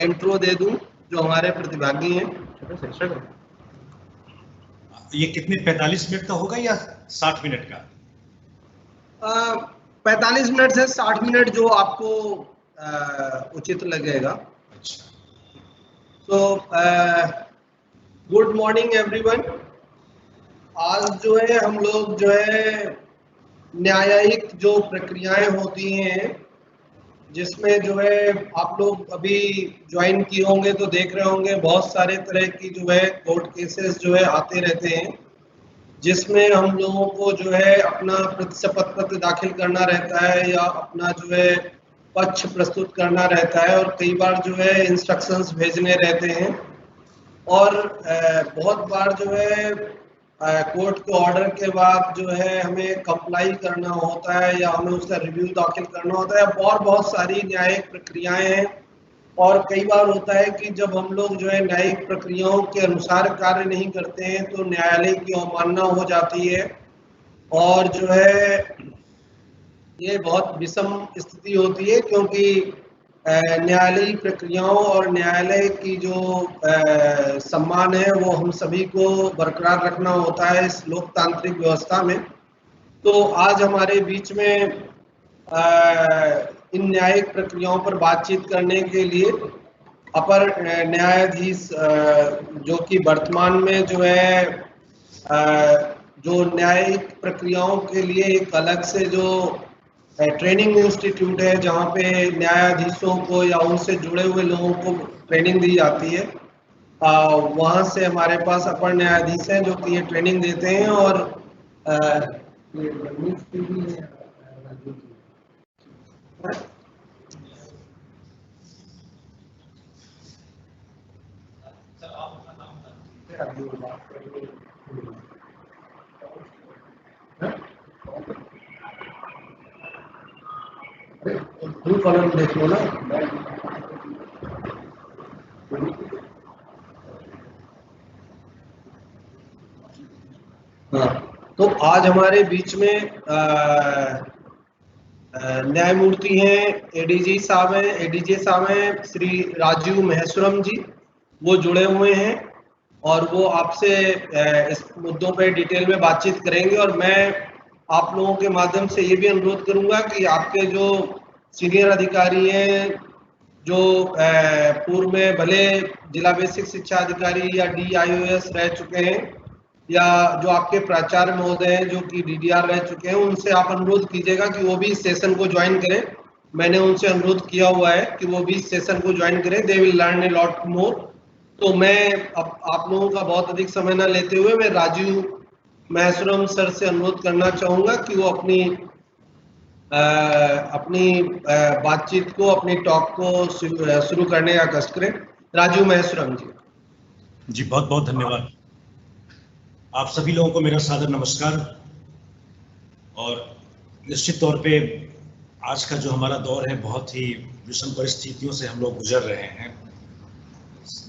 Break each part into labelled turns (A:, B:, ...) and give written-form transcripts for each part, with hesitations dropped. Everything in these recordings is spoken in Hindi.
A: इंट्रो दे दूं जो हमारे प्रतिभागी हैं।
B: ये कितने 45 मिनट का होगा या 60 मिनट का?
A: 45 मिनट से 60 मिनट जो आपको उचित लगेगा।
B: अच्छा।
A: तो गुड मॉर्निंग एवरीवन। आज जो है हम लोग जो है न्यायिक जो प्रक्रियाएं होती हैं, जिसमें जो है आप लोग अभी ज्वाइन किए होंगे तो देख रहे होंगे बहुत सारे तरह की जो है कोर्ट केसेस जो है आते रहते हैं, जिसमें हम लोगों को जो है अपना प्रतिशपथ पत्र दाखिल करना रहता है या अपना जो है पक्ष प्रस्तुत करना रहता है, और कई बार जो है इंस्ट्रक्शंस भेजने रहते हैं, और बहुत बार जो है कोर्ट के ऑर्डर के बाद जो है हमें कंप्लाई करना होता है या हमें उसका रिव्यू दाखिल करना होता है, और बहुत सारी न्यायिक प्रक्रियाएं हैं। और कई बार होता है कि जब हम लोग जो है न्यायिक प्रक्रियाओं के अनुसार कार्य नहीं करते हैं तो न्यायालय की अवमानना हो जाती है, और जो है ये बहुत विषम स्थिति होती है, क्योंकि न्यायालयी प्रक्रियाओं और न्यायालय की जो सम्मान है वो हम सभी को बरकरार रखना होता है इस लोकतांत्रिक व्यवस्था में। तो आज हमारे बीच में इन न्यायिक प्रक्रियाओं पर बातचीत करने के लिए अपर न्यायाधीश जो कि वर्तमान में जो है जो न्यायिक प्रक्रियाओं के लिए एक अलग से जो ट्रेनिंग इंस्टीट्यूट है जहाँ पे न्यायाधीशों को या उनसे जुड़े हुए लोगों को ट्रेनिंग दी जाती है, वहाँ से हमारे पास अपर न्यायाधीश हैं जो कि ये ट्रेनिंग देते हैं। और फुल कॉलम देख लो ना। हाँ, तो आज हमारे बीच में न्यायमूर्ति हैं, एडीजी साहब हैं श्री राजीव महेश्वरम जी, वो जुड़े हुए हैं और वो आपसे इस मुद्दों पे डिटेल में बातचीत करेंगे। और मैं आप लोगों के माध्यम से ये भी अनुरोध करूंगा कि आपके जो सीनियर अधिकारी हैं, जो पूर्व में भले जिला बेसिक शिक्षा अधिकारी या DIOS रह चुके हैं, या जो आपके प्राचार्य महोदय हैं जो कि DDR रह चुके हैं, उनसे आप अनुरोध कीजिएगा कि वो भी इस सेशन को ज्वाइन करें। मैंने उनसे अनुरोध किया हुआ है कि वो भी इस सेशन को ज्वाइन करें, they will learn a lot more. तो मैं अब आप लोगों का बहुत अधिक समय न लेते हुए मैं राजीव महेश्वरम सर से अनुरोध करना चाहूँगा कि वो अपनी बातचीत को, अपनी टॉक को शुरू करने का कष्ट करें। राजीव महेश्वरम जी।
B: जी बहुत बहुत धन्यवाद। आप सभी लोगों को मेरा सादर नमस्कार। और निश्चित तौर पे आज का जो हमारा दौर है बहुत ही विषम परिस्थितियों से हम लोग गुजर रहे हैं।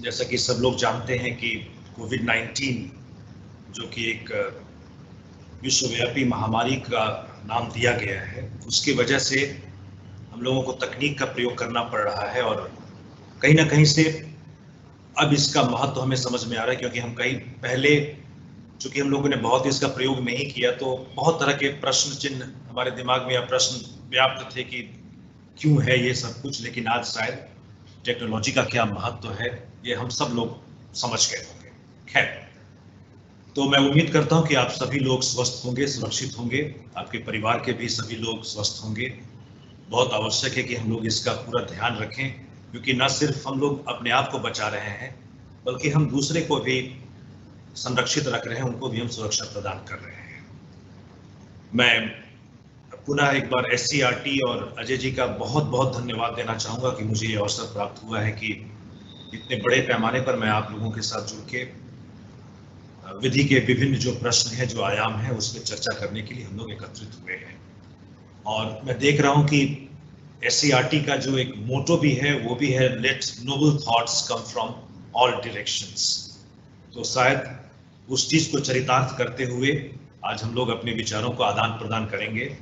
B: जैसा कि सब लोग जानते हैं कि कोविड-19 जो कि एक विश्वव्यापी महामारी का नाम दिया गया है, उसकी वजह से हम लोगों को तकनीक का प्रयोग करना पड़ रहा है, और कहीं ना कहीं से अब इसका महत्व हमें समझ में आ रहा है, क्योंकि हम कहीं पहले चूंकि हम लोगों ने बहुत इसका प्रयोग नहीं किया तो बहुत तरह के प्रश्न चिन्ह हमारे दिमाग में या प्रश्न व्याप्त थे कि क्यों है ये सब कुछ। लेकिन आज शायद टेक्नोलॉजी का क्या महत्व है ये हम सब लोग समझ गए होंगे। खैर, तो मैं उम्मीद करता हूं कि आप सभी लोग स्वस्थ होंगे, सुरक्षित होंगे, आपके परिवार के भी सभी लोग स्वस्थ होंगे। बहुत आवश्यक है कि हम लोग इसका पूरा ध्यान रखें, क्योंकि न सिर्फ हम लोग अपने आप को बचा रहे हैं बल्कि हम दूसरे को भी संरक्षित रख रहे हैं, उनको भी हम सुरक्षा प्रदान कर रहे हैं। मैं पुनः एक बार SCRT और अजय जी का बहुत बहुत धन्यवाद देना चाहूँगा कि मुझे ये अवसर प्राप्त हुआ है कि इतने बड़े पैमाने पर मैं आप लोगों के साथ जुड़ के विधि के विभिन्न जो प्रश्न हैं, जो आयाम हैं, उस पर चर्चा करने के लिए हम लोग एकत्रित हुए हैं। और मैं देख रहा हूँ कि SCRT का जो एक मोटो भी है वो भी है, let noble thoughts come from all directions. तो शायद उस चीज को चरितार्थ करते हुए आज हम लोग अपने विचारों को आदान प्रदान करेंगे।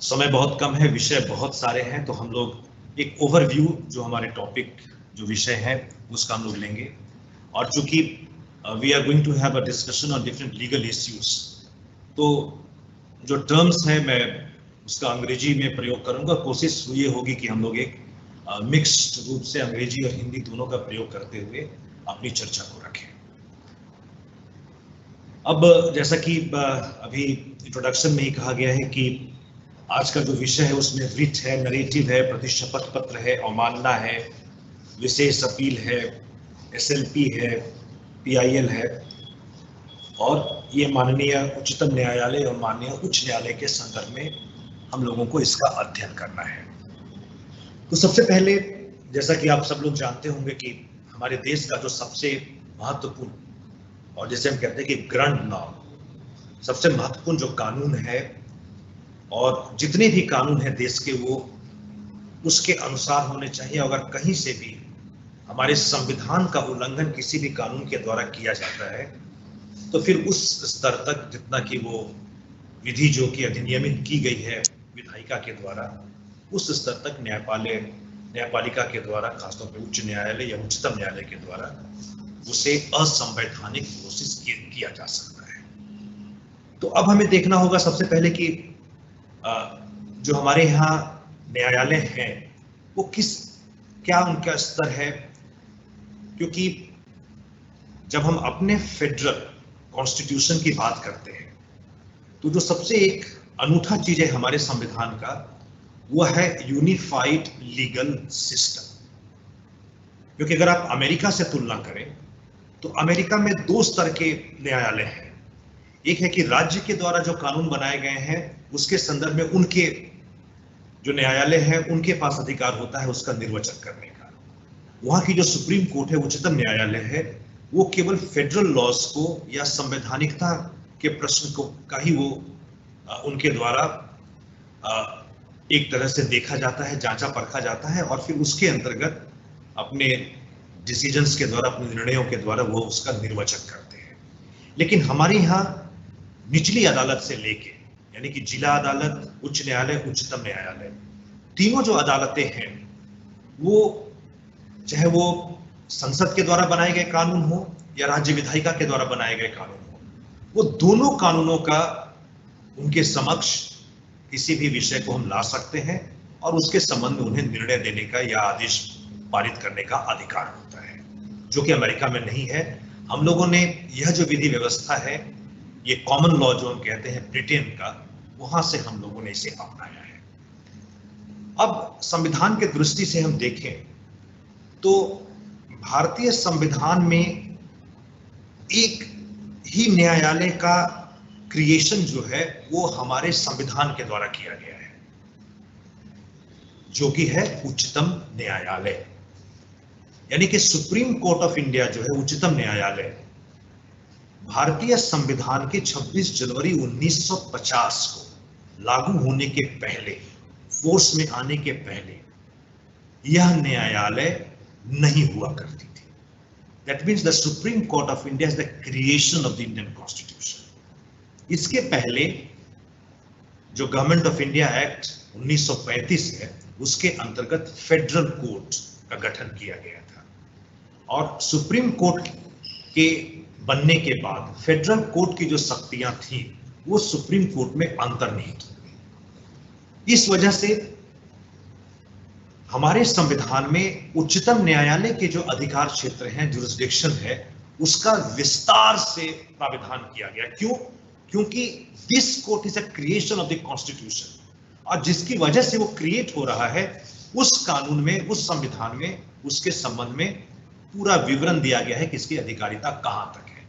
B: समय बहुत कम है, विषय बहुत सारे हैं, तो हम लोग एक ओवरव्यू जो हमारे टॉपिक जो विषय है उसका हम लोग लेंगे। और चूंकि we are going to have a discussion on different legal issues, तो जो टर्म्स हैं मैं उसका अंग्रेजी में प्रयोग करूंगा। कोशिश ये होगी कि हम लोग एक मिक्स्ड रूप से अंग्रेजी और हिंदी दोनों का प्रयोग करते हुए अपनी चर्चा को रखें। अब जैसा कि अभी इंट्रोडक्शन में ही कहा गया है कि आज का जो विषय है उसमें रिट है, नरेटिव है, प्रतिशपथ पत्र है, अवमानना है, विशेष अपील है, एसएलपी है, पीआईएल है, और ये माननीय उच्चतम न्यायालय और माननीय उच्च न्यायालय के संदर्भ में हम लोगों को इसका अध्ययन करना है। तो सबसे पहले, जैसा कि आप सब लोग जानते होंगे कि हमारे देश का जो सबसे महत्वपूर्ण और जैसे हम कहते हैं कि ग्रैंड लॉ, सबसे महत्वपूर्ण जो कानून है, और जितने भी कानून हैं देश के वो उसके अनुसार होने चाहिए। अगर कहीं से भी हमारे संविधान का उल्लंघन किसी भी कानून के द्वारा किया जाता है तो फिर उस स्तर तक जितना कि वो विधि जो कि अधिनियमित की गई है विधायिका के द्वारा, उस स्तर तक न्यायपालिका के द्वारा, खासतौर पर उच्च न्यायालय या उच्चतम न्यायालय के द्वारा उसे असंवैधानिक घोषित किया जा सकता है। तो अब हमें देखना होगा सबसे पहले कि जो हमारे यहाँ न्यायालय हैं वो क्या उनका स्तर है, क्योंकि जब हम अपने फेडरल कॉन्स्टिट्यूशन की बात करते हैं तो जो सबसे एक अनूठा चीज है हमारे संविधान का वो है यूनिफाइड लीगल सिस्टम। क्योंकि अगर आप अमेरिका से तुलना करें तो अमेरिका में दो स्तर के न्यायालय हैं। एक है कि राज्य के द्वारा जो कानून बनाए गए हैं उसके संदर्भ में उनके जो न्यायालय है उनके पास अधिकार होता है उसका निर्वचन करने का। वहां की जो सुप्रीम कोर्ट है, उच्चतम न्यायालय है, वो केवल फेडरल लॉज को या संवैधानिकता के प्रश्न को का ही वो उनके द्वारा एक तरह से देखा जाता है, जांचा परखा जाता है, और फिर उसके अंतर्गत अपने डिसीजंस के द्वारा, अपने निर्णयों के द्वारा वो उसका निर्वचन करते हैं। लेकिन हमारे यहाँ निचली अदालत से लेके, यानी कि जिला अदालत, उच्च न्यायालय, उच्चतम न्यायालय, तीनों जो अदालतें हैं वो चाहे वो संसद के द्वारा बनाए गए कानून हो या राज्य विधायिका के द्वारा बनाए गए कानून हो, वो दोनों कानूनों का उनके समक्ष किसी भी विषय को हम ला सकते हैं और उसके संबंध में उन्हें निर्णय देने का या आदेश पारित करने का अधिकार होता है, जो कि अमेरिका में नहीं है। हम लोगों ने यह जो विधि व्यवस्था है, ये कॉमन लॉ जो हम कहते हैं ब्रिटेन का, वहां से हम लोगों ने इसे अपनाया है। अब संविधान के दृष्टि से हम देखें तो भारतीय संविधान में एक ही न्यायालय का क्रिएशन जो है वो हमारे संविधान के द्वारा किया गया है, जो कि है उच्चतम न्यायालय। यानी कि सुप्रीम कोर्ट ऑफ इंडिया जो है, उच्चतम न्यायालय, भारतीय संविधान के 26 जनवरी 1950 को लागू होने के पहले, फोर्स में आने के पहले, यह न्यायालय नहीं हुआ करती थी। That means the Supreme Court of India is the creation of the Indian Constitution. इसके पहले जो गवर्नमेंट ऑफ इंडिया एक्ट 1935 है उसके अंतर्गत फेडरल कोर्ट का गठन किया गया था, और सुप्रीम कोर्ट के बनने के बाद फेडरल कोर्ट की जो शक्तियां थी वो सुप्रीम कोर्ट में अंतर्निहित हो गई। इस वजह से हमारे संविधान में उच्चतम न्यायालय के जो अधिकार क्षेत्र हैं, जुरिस्डिक्शन है, उसका विस्तार से प्राविधान किया गया। क्यों? क्योंकि this court is a creation of the constitution, और जिसकी वजह से वो क्रिएट हो रहा है उस कानून में, उस संविधान में, उसके संबंध में पूरा विवरण दिया गया है कि इसकी अधिकारिता कहां तक है।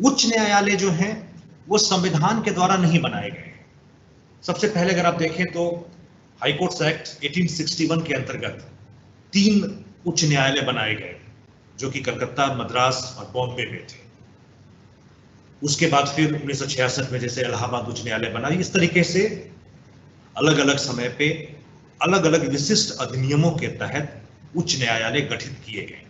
B: उच्च न्यायालय जो हैं वो संविधान के द्वारा नहीं बनाए गए हैं। सबसे पहले अगर आप देखें तो हाईकोर्ट्स एक्ट 1861 के अंतर्गत 3 उच्च न्यायालय बनाए गए, जो कि कलकत्ता, मद्रास और बॉम्बे में थे। उसके बाद फिर 1966 में जैसे इलाहाबाद उच्च न्यायालय बना। इस तरीके से अलग अलग समय पे अलग अलग विशिष्ट अधिनियमों के तहत उच्च न्यायालय गठित किए गए।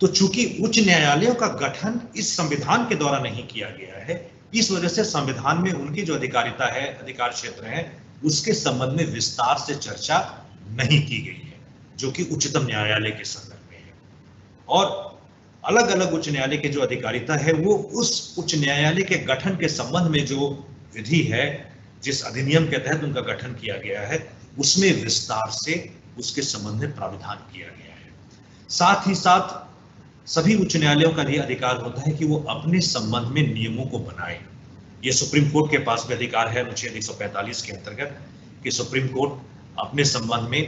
B: तो चूंकि उच्च न्यायालयों का गठन इस संविधान के द्वारा नहीं किया गया है, इस वजह से संविधान में उनकी जो अधिकारिता है, अधिकार क्षेत्र है, उसके संबंध में विस्तार से चर्चा नहीं की गई है, जो कि उच्चतम न्यायालय के संदर्भ और अलग अलग उच्च न्यायालय के जो अधिकारिता है वो उस उच्च न्यायालय के गठन के संबंध में जो विधि है, जिस अधिनियम के तहत उनका गठन किया गया है, उसमें विस्तार से उसके संबंध में प्राविधान किया गया है। साथ ही साथ सभी उच्च न्यायालयों का भी अधिकार होता है कि वो अपने संबंध में नियमों को बनाए। ये सुप्रीम कोर्ट के पास भी अधिकार है अनुच्छेद 145 के अंतर्गत कि सुप्रीम कोर्ट अपने संबंध में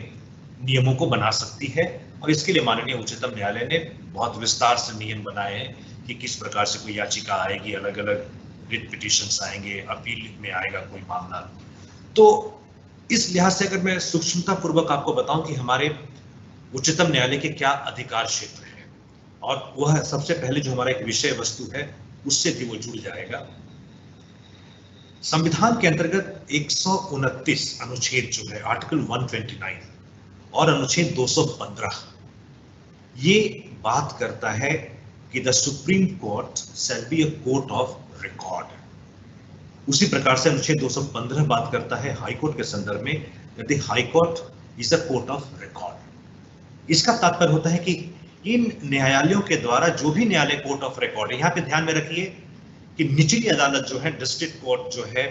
B: नियमों को बना सकती है, और इसके लिए माननीय उच्चतम न्यायालय ने बहुत विस्तार से नियम बनाए हैं कि किस प्रकार से कोई याचिका आएगी, अलग अलग रिट पिटिशंस आएंगे, अपील में आएगा कोई मामला। तो इस लिहाज से अगर मैं सूक्ष्मता पूर्वक आपको बताऊं कि हमारे उच्चतम न्यायालय के क्या अधिकार क्षेत्र है, और वह सबसे पहले जो हमारा एक विषय वस्तु है उससे भी वो जुड़ जाएगा। संविधान के अंतर्गत 129 अनुच्छेद जो है आर्टिकल 129 और अनुच्छेद 215 ये बात करता है कि the supreme court shall be a court of record. उसी प्रकार से अनुच्छेद 215 बात करता है हाई कोर्ट के संदर्भ में, यदि high court is a court of record. इसका तात्पर्य होता है कि इन न्यायालयों के द्वारा जो भी न्यायालय कोर्ट ऑफ रिकॉर्ड है, यहाँ पे ध्यान में रखिए कि निचली अदालत जो है, डिस्ट्रिक्ट कोर्ट जो है,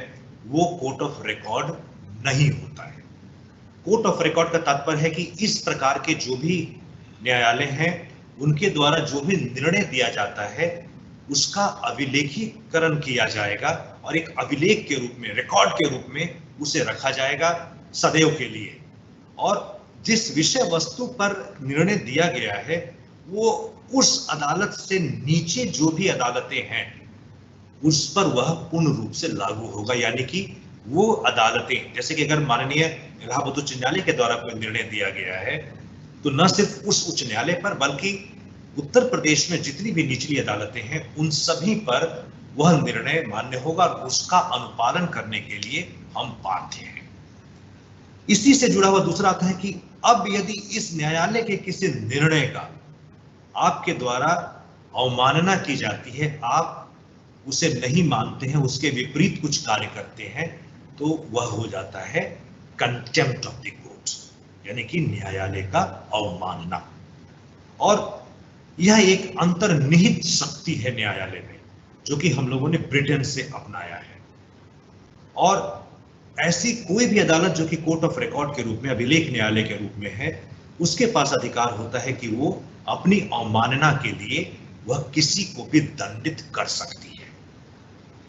B: वो कोर्ट ऑफ रिकॉर्ड नहीं होता है। कोर्ट ऑफ रिकॉर्ड का तात्पर्य है कि इस प्रकार के जो भी न्यायालय हैं उनके द्वारा जो भी निर्णय दिया जाता है उसका अभिलेखीकरण किया जाएगा और एक अभिलेख के रूप में, रिकॉर्ड के रूप में उसे रखा जाएगा सदैव के लिए। और जिस विषय वस्तु पर निर्णय दिया गया है वो उस अदालत से नीचे जो भी अदालतें हैं उस पर वह पूर्ण रूप से लागू होगा। यानी कि वो अदालतें, जैसे कि अगर माननीय इलाहाबाद उच्च न्यायालय के द्वारा कोई निर्णय दिया गया है तो न सिर्फ उस उच्च न्यायालय पर बल्कि उत्तर प्रदेश में जितनी भी निचली अदालतें हैं उन सभी पर वह निर्णय मान्य होगा और उसका अनुपालन करने के लिए हम बाध्य हैं। इसी से जुड़ा हुआ दूसरा आता है कि अब यदि इस न्यायालय के किसी निर्णय का आपके द्वारा अवमानना की जाती है, आप उसे नहीं मानते हैं, उसके विपरीत कुछ कार्य करते हैं, तो वह हो जाता है कंटेम्प्ट ऑफ द कोर्ट, यानी कि न्यायालय का अवमानना। और यह एक अंतर्निहित शक्ति है न्यायालय में जो कि हम लोगों ने ब्रिटेन से अपनाया है। और ऐसी कोई भी अदालत जो कि कोर्ट ऑफ रिकॉर्ड के रूप में, अभिलेख न्यायालय के रूप में है, उसके पास अधिकार होता है कि वो अपनी अवमानना के लिए वह किसी को भी दंडित कर सकती है।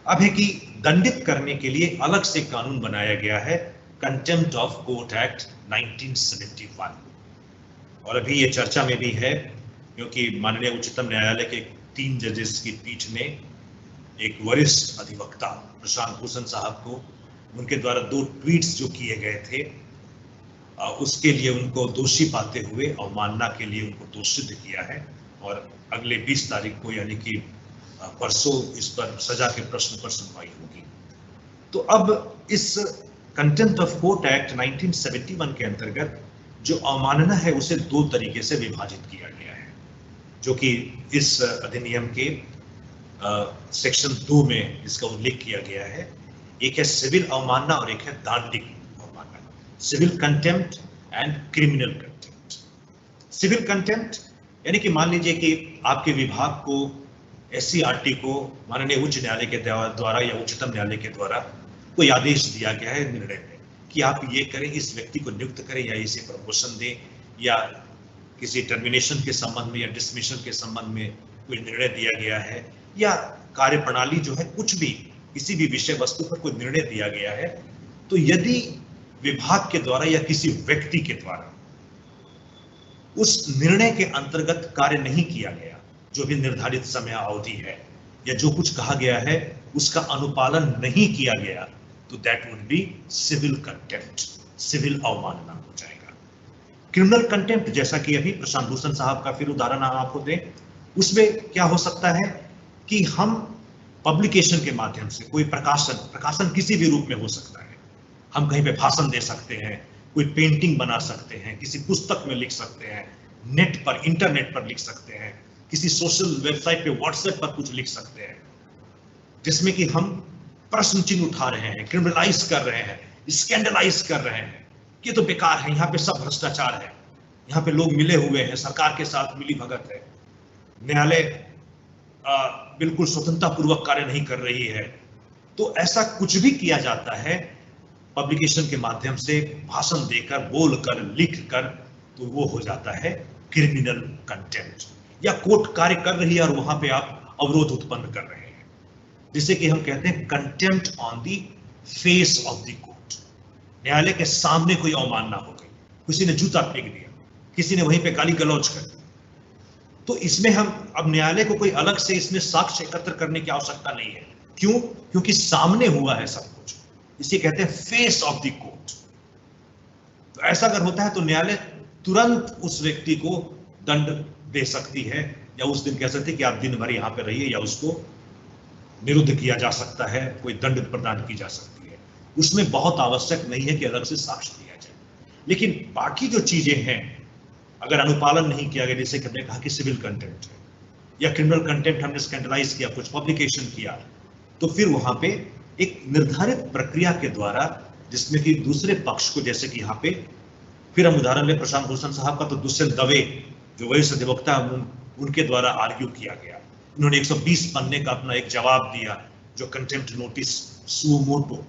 B: अब है कि दंडित करने के लिए अलग से कानून बनाया गया है, कंटेम्प्ट ऑफ कोर्ट एक्ट 1971, और अभी ये चर्चा में भी है क्योंकि माननीय उच्चतम न्यायालय के 3 जजेस की पीठ ने एक वरिष्ठ अधिवक्ता प्रशांत भूषण साहब को उनके द्वारा 2 ट्वीट्स जो किए गए थे उसके लिए उनको दोषी पाते हुए अवमानना के लिए उनको दोष सिद्ध किया है, और अगले 20 तारीख को यानी कि परसों इस पर सजा के प्रश्न पर सुनवाई होगी। तो अब इस कंटेम्प्ट ऑफ कोर्ट एक्ट 1971 के अंतर्गत जो अवमानना है उसे 2 तरीके से विभाजित किया गया है, जो कि इस अधिनियम के सेक्शन 2 में इसका उल्लेख किया गया है। एक है सिविल अवमानना और एक है दांडिक अवमानना, civil contempt and criminal contempt. Civil contempt यानी कि मान लीजिए कि आपके विभाग को, SCRT को माननीय उच्च न्यायालय के द्वारा या उच्चतम न्यायालय के द्वारा कोई आदेश दिया गया है निर्णय में कि आप ये करें, इस व्यक्ति को नियुक्त करें या इसे प्रमोशन दें, या किसी टर्मिनेशन के संबंध में या डिसमिशन के संबंध में कोई निर्णय दिया गया है, या कार्यप्रणाली जो है, कुछ भी किसी भी विषय वस्तु पर कोई निर्णय दिया गया है, तो यदि विभाग के द्वारा या किसी व्यक्ति के द्वारा उस निर्णय के अंतर्गत कार्य नहीं किया गया, जो भी निर्धारित समय अवधि है या जो कुछ कहा गया है उसका अनुपालन नहीं किया गया, तो that would be civil contempt, civil अवमानना हो जाएगा। क्रिमिनल कंटेम्प्ट, जैसा कि अभी प्रशांत भूषण साहब का फिर उदाहरण आपको दें, उसमें क्या हो सकता है कि हम पब्लिकेशन के माध्यम से कोई प्रकाशन किसी भी रूप में हो सकता है, हम कहीं पे भाषण दे सकते हैं, कोई पेंटिंग बना सकते हैं, किसी पुस्तक में लिख सकते हैं, नेट पर, इंटरनेट पर लिख सकते हैं, किसी सोशल वेबसाइट पे, व्हाट्सएप पर कुछ लिख सकते हैं, जिसमें कि हम प्रश्न चिन्ह उठा रहे हैं, क्रिमिनलाइज कर रहे हैं, स्कैंडलाइज कर रहे हैं, ये तो बेकार है, यहाँ पे सब भ्रष्टाचार है, यहाँ पे लोग मिले हुए हैं, सरकार के साथ मिली भगत है, न्यायालय बिल्कुल स्वतंत्रतापूर्वक कार्य नहीं कर रही है, तो ऐसा कुछ भी किया जाता है पब्लिकेशन के माध्यम से, भाषण देकर, बोलकर, लिखकर, तो वो हो जाता है क्रिमिनल कंटेम्प्ट। या कोर्ट कार्य कर रही है और वहां पे आप अवरोध उत्पन्न कर रहे हैं, जिसे कि हम कहते हैं contempt on the face of the court. न्यायालय के सामने कोई अवमानना हो गई, किसी ने जूता फेंक दिया, किसी ने वहीं पे गाली गलौज कर दी, तो इसमें हम अब न्यायालय को कोई अलग से इसमें साक्ष्य एकत्र करने की आवश्यकता नहीं है। क्यों? क्योंकि सामने हुआ है सब कुछ, इसे कहते हैं फेस ऑफ द कोर्ट। तो ऐसा अगर होता है तो न्यायालय तुरंत उस व्यक्ति को दंड दे सकती है, या उस दिन कह सकती है कि आप दिन भर यहां पर रहिए, या उसको निरुद्ध किया जा सकता है, कोई दंड प्रदान की जा सकती है। उसमें बहुत आवश्यक नहीं है कि अलग से साक्ष्य दिया जाए। लेकिन बाकी जो चीजें हैं, अगर अनुपालन नहीं किया गया, जैसे कि हमने कहा कि सिविल कंटेम्प्ट है या क्रिमिनल कंटेम्प्ट, हमने स्कैंडलाइज किया, कुछ पब्लिकेशन किया, तो फिर वहां पे एक निर्धारित प्रक्रिया के द्वारा, जिसमें कि दूसरे पक्ष को, जैसे कि यहाँ पे फिर हम उदाहरण ले प्रशांत भूषण साहब का, तो दुष्यंत दवे जो वरिष्ठ अधिवक्ता, उनके द्वारा आर्ग्यू किया गया। उन्होंने 120 पन्ने का अपना एक जवाब दिया, जो contempt notice suo motu.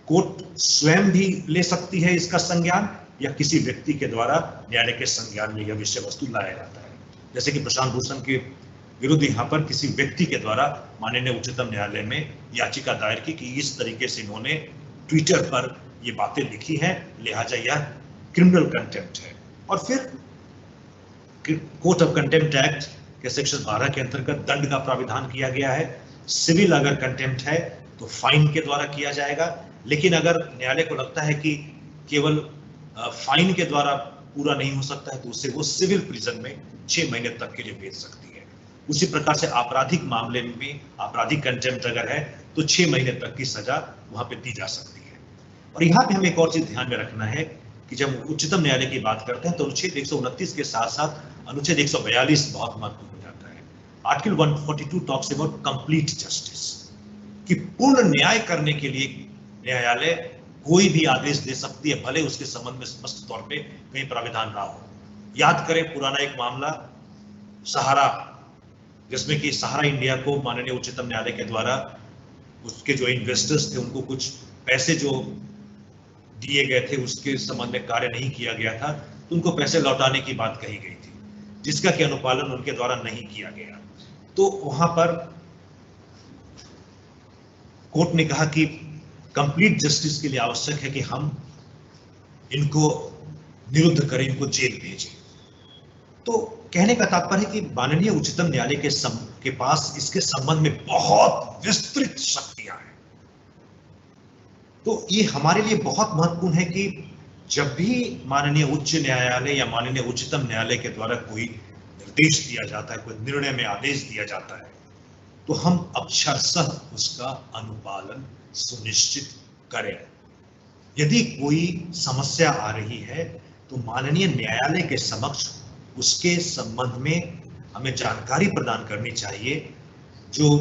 B: Court स्वयं भी ले सकती है इसका संज्ञान, या किसी व्यक्ति के द्वारा न्यायालय के संज्ञान में यह विषय वस्तु लाया जाता है। जैसे कि प्रशांत भूषण के विरुद्ध यहाँ पर किसी व्यक्ति के द्वारा माननीय उच्चतम न्यायालय में याचिका दायर की कि इस तरीके से इन्होंने ट्विटर पर ये बातें लिखी हैं, लिहाजा यह क्रिमिनल कंटेम्प्ट है। और फिर कोर्ट ऑफ कंटेम्प्ट एक्ट के सेक्शन 12 के अंतर्गत दंड का प्राविधान किया गया है। सिविल अगर कंटेम्प्ट है तो फाइन के द्वारा किया जाएगा, लेकिन अगर न्यायालय को लगता है कि केवल फाइन के द्वारा पूरा नहीं हो सकता है, तो उसे वो सिविल प्रिजन में 6 महीने तक के लिए भेज सकती है। उसी प्रकार से आपराधिक मामले में आपराधिक कंटेम्प्ट अगर है तो 6 महीने तक की सजा वहां पे दी जा सकती है। और यहाँ पे हमें एक और चीज ध्यान में रखना है कि जब उच्चतम न्यायालय की बात करते हैं तो अनुच्छेद 129 के साथ साथ अनुच्छेद 142 बहुत महत्वपूर्ण हो जाता है। Article 142 talks about complete justice, कि पूर्ण न्याय करने के लिए न्यायालय कोई भी आदेश दे सकती है, भले उसके संबंध में स्पष्ट तौर पे कहीं प्राविधान ना हो। याद करें पुराना एक मामला सहारा, जिसमें कि सहारा इंडिया को माननीय उच्चतम न्यायालय के द्वारा उसके जो इन्वेस्टर्स थे उनको कुछ पैसे जो दिए गए थे उसके संबंध में कार्य नहीं किया गया था, तो उनको पैसे लौटाने की बात कही गई थी, जिसका कि अनुपालन उनके द्वारा नहीं किया गया। तो वहां पर कोर्ट ने कहा कि कंप्लीट जस्टिस के लिए आवश्यक है कि हम इनको निरुद्ध करें, इनको जेल भेजें। तो कहने का तात्पर्य है कि माननीय उच्चतम न्यायालय के पास इसके संबंध में बहुत विस्तृत शक्तियां हैं। तो ये हमारे लिए बहुत महत्वपूर्ण है कि जब भी माननीय उच्च न्यायालय या माननीय उच्चतम न्यायालय के द्वारा कोई निर्देश दिया जाता है, कोई निर्णय में आदेश दिया जाता है, तो हम अक्षरशः उसका अनुपालन सुनिश्चित करें। यदि कोई समस्या आ रही है तो माननीय न्यायालय के समक्ष उसके संबंध में हमें जानकारी प्रदान करनी चाहिए। जो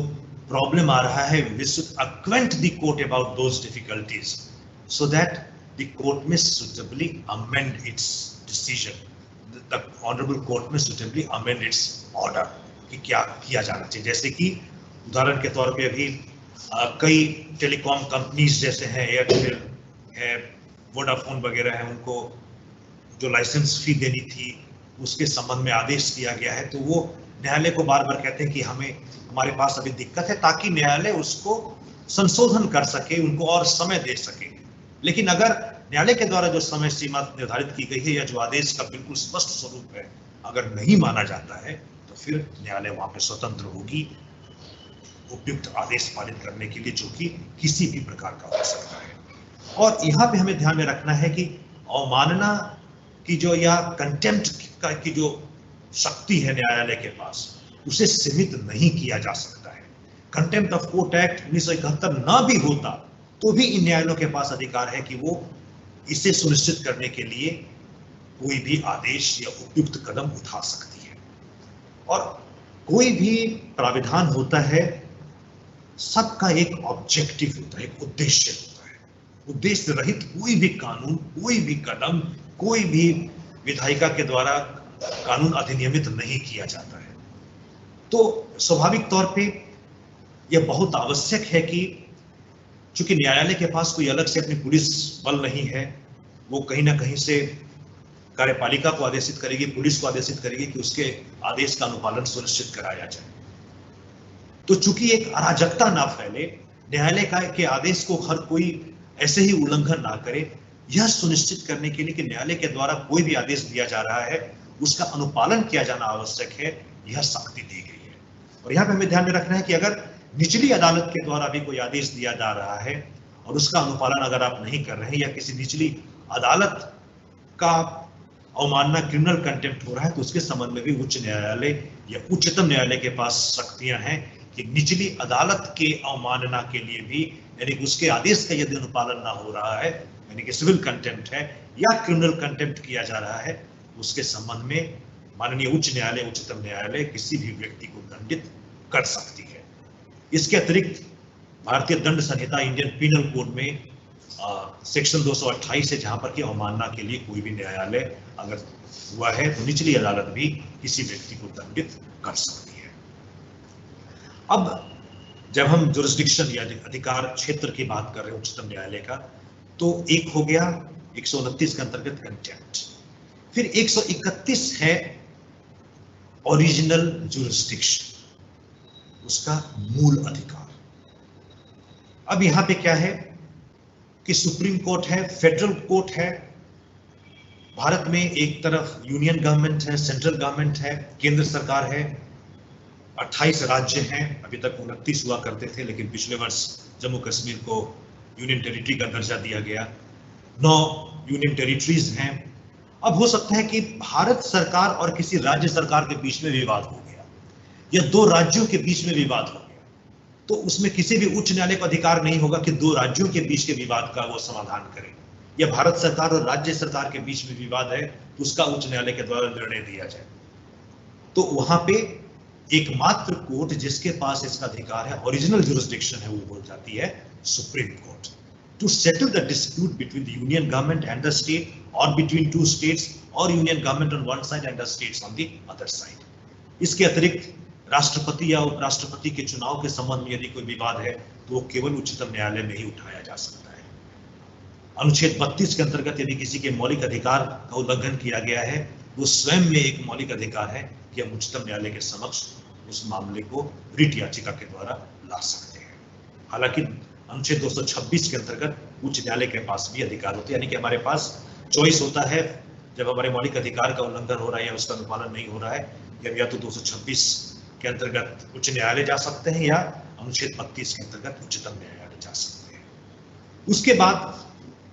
B: प्रॉब्लम आ रहा है, we should acquaint the court about those difficulties so that the court may suitably amend its decision. The honorable court may suitably amend its order कि क्या किया जाना चाहिए। जैसे कि उदाहरण के तौर पे अभी कई टेलीकॉम कंपनीज जैसे हैं, एयरटेल है, वोडाफोन वगैरह है, उनको जो लाइसेंस फी देनी थी उसके संबंध में आदेश दिया गया है, तो वो न्यायालय को बार बार कहते हैं कि हमारे पास अभी दिक्कत है, ताकि न्यायालय उसको संशोधन कर सके, उनको और समय दे सके। लेकिन अगर न्यायालय के द्वारा जो समय सीमा निर्धारित की गई है या जो आदेश का बिल्कुल स्पष्ट स्वरूप है अगर नहीं माना जाता है, तो फिर न्यायालय वहां पे स्वतंत्र होगी उपयुक्त आदेश पालित करने के लिए, जो कि किसी भी प्रकार का हो सकता है। और यहाँ पे हमें ध्यान में रखना है कि अवमानना की जो या कंटेम्प्ट की जो शक्ति है न्यायालय के पास, उसे सीमित नहीं किया जा सकता है। कंटेम्प्ट ऑफ कोर्ट एक्ट 1971 ना भी होता तो भी इन न्यायालयों के पास अधिकार है कि वो इसे सुनिश्चित करने के लिए कोई भी आदेश या उपयुक्त कदम उठा सकती है। और कोई भी प्राविधान होता है, सबका एक ऑब्जेक्टिव होता है, एक उद्देश्य होता है। उद्देश्य रहित कोई भी कानून, कोई भी कदम, कोई भी विधायिका के द्वारा कानून अधिनियमित नहीं किया जाता है। तो स्वाभाविक तौर पे यह बहुत आवश्यक है कि चूंकि न्यायालय के पास कोई अलग से अपनी पुलिस बल नहीं है, वो कहीं ना कहीं से कार्यपालिका को आदेशित करेगी, पुलिस को आदेशित करेगी कि उसके आदेश का अनुपालन सुनिश्चित कराया जाए। तो चूंकि एक अराजकता ना फैले, न्यायालय के आदेश को हर कोई ऐसे ही उल्लंघन ना करे, यह सुनिश्चित करने के लिए कि न्यायालय के द्वारा कोई भी आदेश दिया जा रहा है उसका अनुपालन किया जाना आवश्यक है, यह सख्ती दी गई है। और यहाँ पे हमें ध्यान में रखना है कि अगर निचली अदालत के द्वारा भी कोई आदेश दिया जा रहा है और उसका अनुपालन अगर आप नहीं कर रहे हैं या किसी निचली अदालत का अवमानना, क्रिमिनल कंटेम्प्ट हो रहा है, तो उसके संबंध में भी उच्च न्यायालय या उच्चतम न्यायालय के पास शक्तियां हैं कि निचली अदालत के अवमानना के लिए भी, यानी कि उसके आदेश का यदि अनुपालन ना हो रहा है, यानी कि सिविल कंटेम्प्ट है या क्रिमिनल कंटेम्प्ट किया जा रहा है, उसके संबंध में माननीय उच्च न्यायालय, उच्चतम न्यायालय किसी भी व्यक्ति को दंडित कर सकती है। इसके अतिरिक्त भारतीय दंड संहिता, इंडियन पीनल कोड में सेक्शन 228 है, जहां पर कि अवमानना के लिए कोई भी न्यायालय अगर हुआ है तो निचली अदालत भी किसी व्यक्ति को दंडित कर सकती है। अब जब हम जुरिस्डिक्शन या अधिकार क्षेत्र की बात कर रहे हैं उच्चतम न्यायालय का, तो एक हो गया 129 के अंतर्गत कंटेम्प्ट, फिर 131 है ओरिजिनल जुरिस्डिक्शन, उसका मूल अधिकार। अब यहां पे क्या है कि सुप्रीम कोर्ट है, फेडरल कोर्ट है, भारत में एक तरफ यूनियन गवर्नमेंट है, सेंट्रल गवर्नमेंट है, केंद्र सरकार है, 28 राज्य हैं, अभी तक 29 हुआ करते थे, लेकिन पिछले वर्ष जम्मू कश्मीर को यूनियन टेरिटरी का दर्जा दिया गया, 9 यूनियन टेरिटरीज हैं। अब हो सकता है कि भारत सरकार और किसी राज्य सरकार के बीच में विवाद हो गया या 2 राज्यों के बीच में विवाद हो गया, तो उसमें किसी भी उच्च न्यायालय का अधिकार नहीं होगा कि 2 राज्यों के बीच के विवाद का वो समाधान करे, या भारत सरकार और राज्य सरकार के बीच में विवाद है तो उसका उच्च न्यायालय के द्वारा निर्णय दिया जाए। तो वहां पे एकमात्र कोर्ट जिसके पास इसका अधिकार है, ओरिजिनल जुरिस्डिक्शन है, वो हो जाती है supreme court, to settle the dispute between the union government and the state और बिटवीन 2 स्टेट्स और union government on one side and the states on the other side. इसके अतिरिक्त राष्ट्रपति या उपराष्ट्रपति के चुनाव के संबंध में यदि कोई विवाद है तो वो केवल उच्चतम न्यायालय में ही उठाया जा सकता है। अनुच्छेद 32 के अंतर्गत यदि किसी के मौलिक अधिकार का उल्लंघन किया गया है, वो स्वयं में एक मौलिक अधिकार है कि हम उच्चतम न्यायालय के समक्ष उस मामले को रिट याचिका के द्वारा ला सकते हैं। हालांकि अनुच्छेद 226 के अंतर्गत उच्च न्यायालय के पास भी अधिकार होते हैं, यानी कि हमारे पास चॉइस होता है जब हमारे मौलिक अधिकार का उल्लंघन हो रहा है या उसका अनुपालन नहीं हो रहा है, या तो 226 के अंतर्गत उच्च न्यायालय जा सकते हैं या अनुच्छेद 32 के अंतर्गत उच्चतम न्यायालय जा सकते हैं। उसके बाद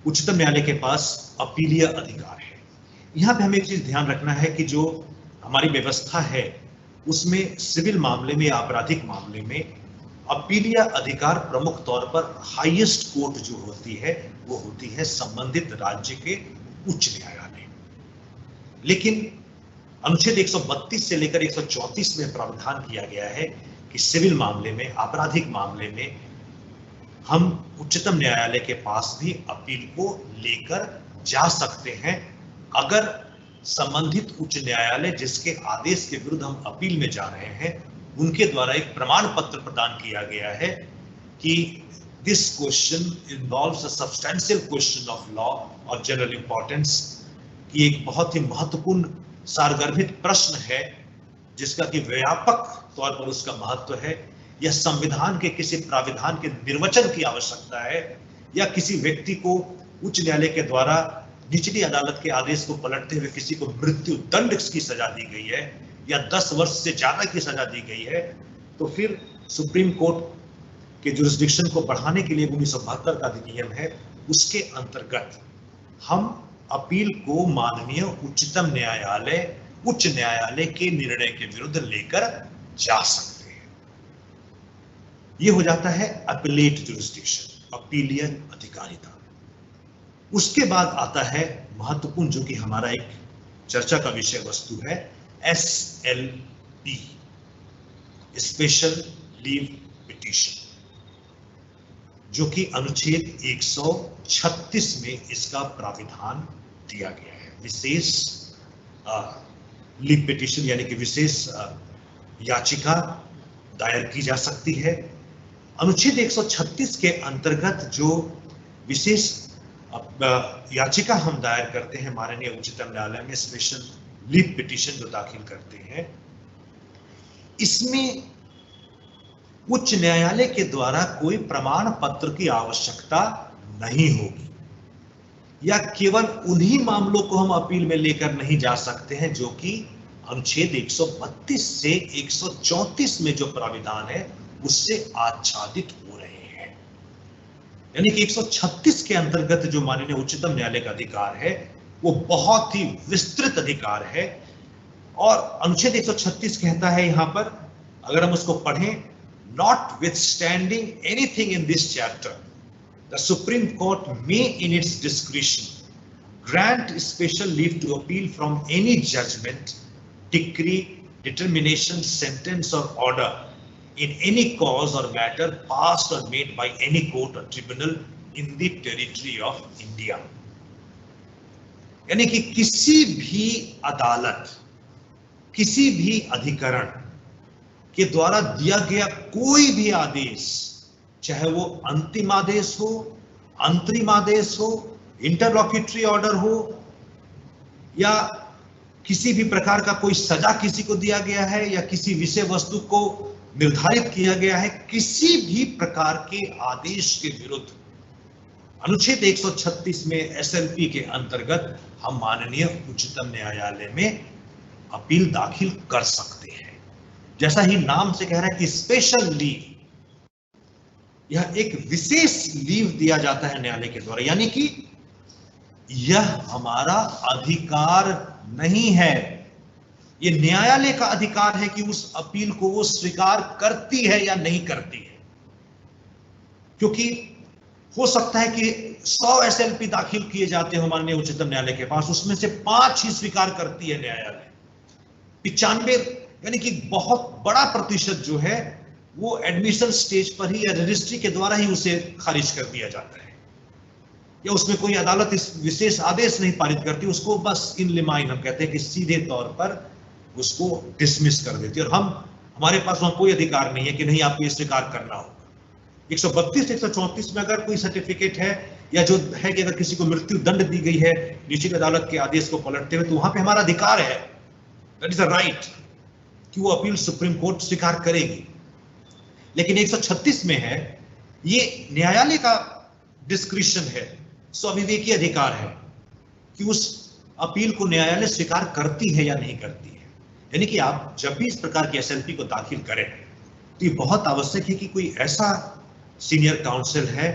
B: उच्चतम न्यायालय के पास अपीलीय अधिकार है। यहाँ पे हमें एक चीज ध्यान रखना है कि जो हमारी व्यवस्था है उसमें सिविल मामले में या आपराधिक मामले में अपीलीय अधिकार प्रमुख तौर पर हाईएस्ट कोर्ट जो होती है वो होती है संबंधित राज्य के उच्च न्यायालय। लेकिन अनुच्छेद 132 से लेकर 134 में प्रावधान किया गया है कि सिविल मामले में, आपराधिक मामले में हम उच्चतम न्यायालय के पास भी अपील को लेकर जा सकते हैं अगर संबंधित उच्च न्यायालय जिसके आदेश के विरुद्ध हम अपील में जा रहे हैं उनके द्वारा एक प्रमाण पत्र प्रदान किया गया है कि this question involves a substantial question of law of general importance, कि एक बहुत ही महत्वपूर्ण सारगर्भित प्रश्न है जिसका कि व्यापक तौर पर उसका महत्व है, या संविधान के किसी प्राविधान के निर्वचन की आवश्यकता है, या किसी व्यक्ति को उच्च न्यायालय के द्वारा निचली अदालत के आदेश को पलटते हुए किसी को मृत्यु दंड की सजा दी गई है या 10 वर्ष से ज्यादा की सजा दी गई है, तो फिर सुप्रीम कोर्ट के जुरिस्डिक्शन को बढ़ाने के लिए 1972 का अधिनियम है, उसके अंतर्गत हम अपील को माननीय उच्चतम न्यायालय, उच्च न्यायालय के निर्णय के विरुद्ध लेकर जा सकते हैं। यह हो जाता है अपीलेट जुरिस्डिक्शन, अपीलीय अधिकारिता। उसके बाद आता है महत्वपूर्ण, जो कि हमारा एक चर्चा का विषय वस्तु है, SLP, स्पेशल लीव पिटीशन, जो कि अनुच्छेद 136 में इसका प्राविधान दिया गया है। विशेष लीव पिटीशन यानी कि विशेष याचिका दायर की जा सकती है। अनुच्छेद 136 के अंतर्गत जो विशेष याचिका हम दायर करते हैं माननीय उच्चतम न्यायालय में, स्पेशल लीव पिटीशन जो दाखिल करते हैं, इसमें उच्च न्यायालय के द्वारा कोई प्रमाण पत्र की आवश्यकता नहीं होगी, या केवल उन्हीं मामलों को हम अपील में लेकर नहीं जा सकते हैं जो कि अनुच्छेद 132 से 134 में जो प्राविधान है उससे आच्छादित हो रहे हैं। यानी कि 136 के अंतर्गत जो माननीय उच्चतम न्यायालय का अधिकार है वो बहुत ही विस्तृत अधिकार है, और अनुच्छेद 136 कहता है यहां पर, अगर हम उसको पढ़ें, notwithstanding anything in this chapter, the Supreme Court may in its discretion grant special leave to appeal from any judgment, decree, determination, sentence or order in any cause or matter passed or made by any court or tribunal in the territory of India। यानी कि किसी भी अदालत, किसी भी अधिकरण के द्वारा दिया गया कोई भी आदेश, चाहे वो अंतिम आदेश हो, अंतरिम आदेश हो, इंटरलॉक्यूटरी ऑर्डर हो, या किसी भी प्रकार का कोई सजा किसी को दिया गया है, या किसी विषय वस्तु को निर्धारित किया गया है, किसी भी प्रकार के आदेश के विरुद्ध अनुच्छेद 136 में एसएलपी के अंतर्गत हम माननीय उच्चतम न्यायालय में अपील दाखिल कर सकते हैं। जैसा ही नाम से कह रहा है कि स्पेशल लीव, यह एक विशेष लीव दिया जाता है न्यायालय के द्वारा, यानी कि यह हमारा अधिकार नहीं है, ये न्यायालय का अधिकार है कि उस अपील को वो स्वीकार करती है या नहीं करती है। क्योंकि हो सकता है कि 100 एसएलपी दाखिल किए जाते हो माननीय उच्चतम न्यायालय के पास, उसमें से 5 ही स्वीकार करती है न्यायालय। 95 यानी कि बहुत बड़ा प्रतिशत जो है वो एडमिशन स्टेज पर ही या रजिस्ट्री के द्वारा ही उसे खारिज कर दिया जाता है, या उसमें कोई अदालत इस विशेष आदेश नहीं पारित करती, उसको बस इन लिमाइन हम कहते हैं कि सीधे तौर पर उसको डिसमिस कर देती है, और हमारे पास वहां कोई अधिकार नहीं है कि नहीं आपको ये स्वीकार करना होगा। 132 134 में अगर कोई सर्टिफिकेट है, या जो है कि अगर किसी को मृत्यु दंड दी गई है निश्चित अदालत के आदेश को पलटते हुए, तो वहां पे हमारा अधिकार है, दैट इज अ राइट, कि वो अपील सुप्रीम कोर्ट स्वीकार करेगी। लेकिन 136 में है, ये न्यायालय का डिस्क्रिशन है, स्वाभिवेकी अधिकार है कि उस अपील को न्यायालय स्वीकार करती है या नहीं करती है। यानी कि आप जब भी इस प्रकार की एसएलपी को दाखिल करें तो ये बहुत आवश्यक है कि कोई ऐसा सीनियर काउंसिल है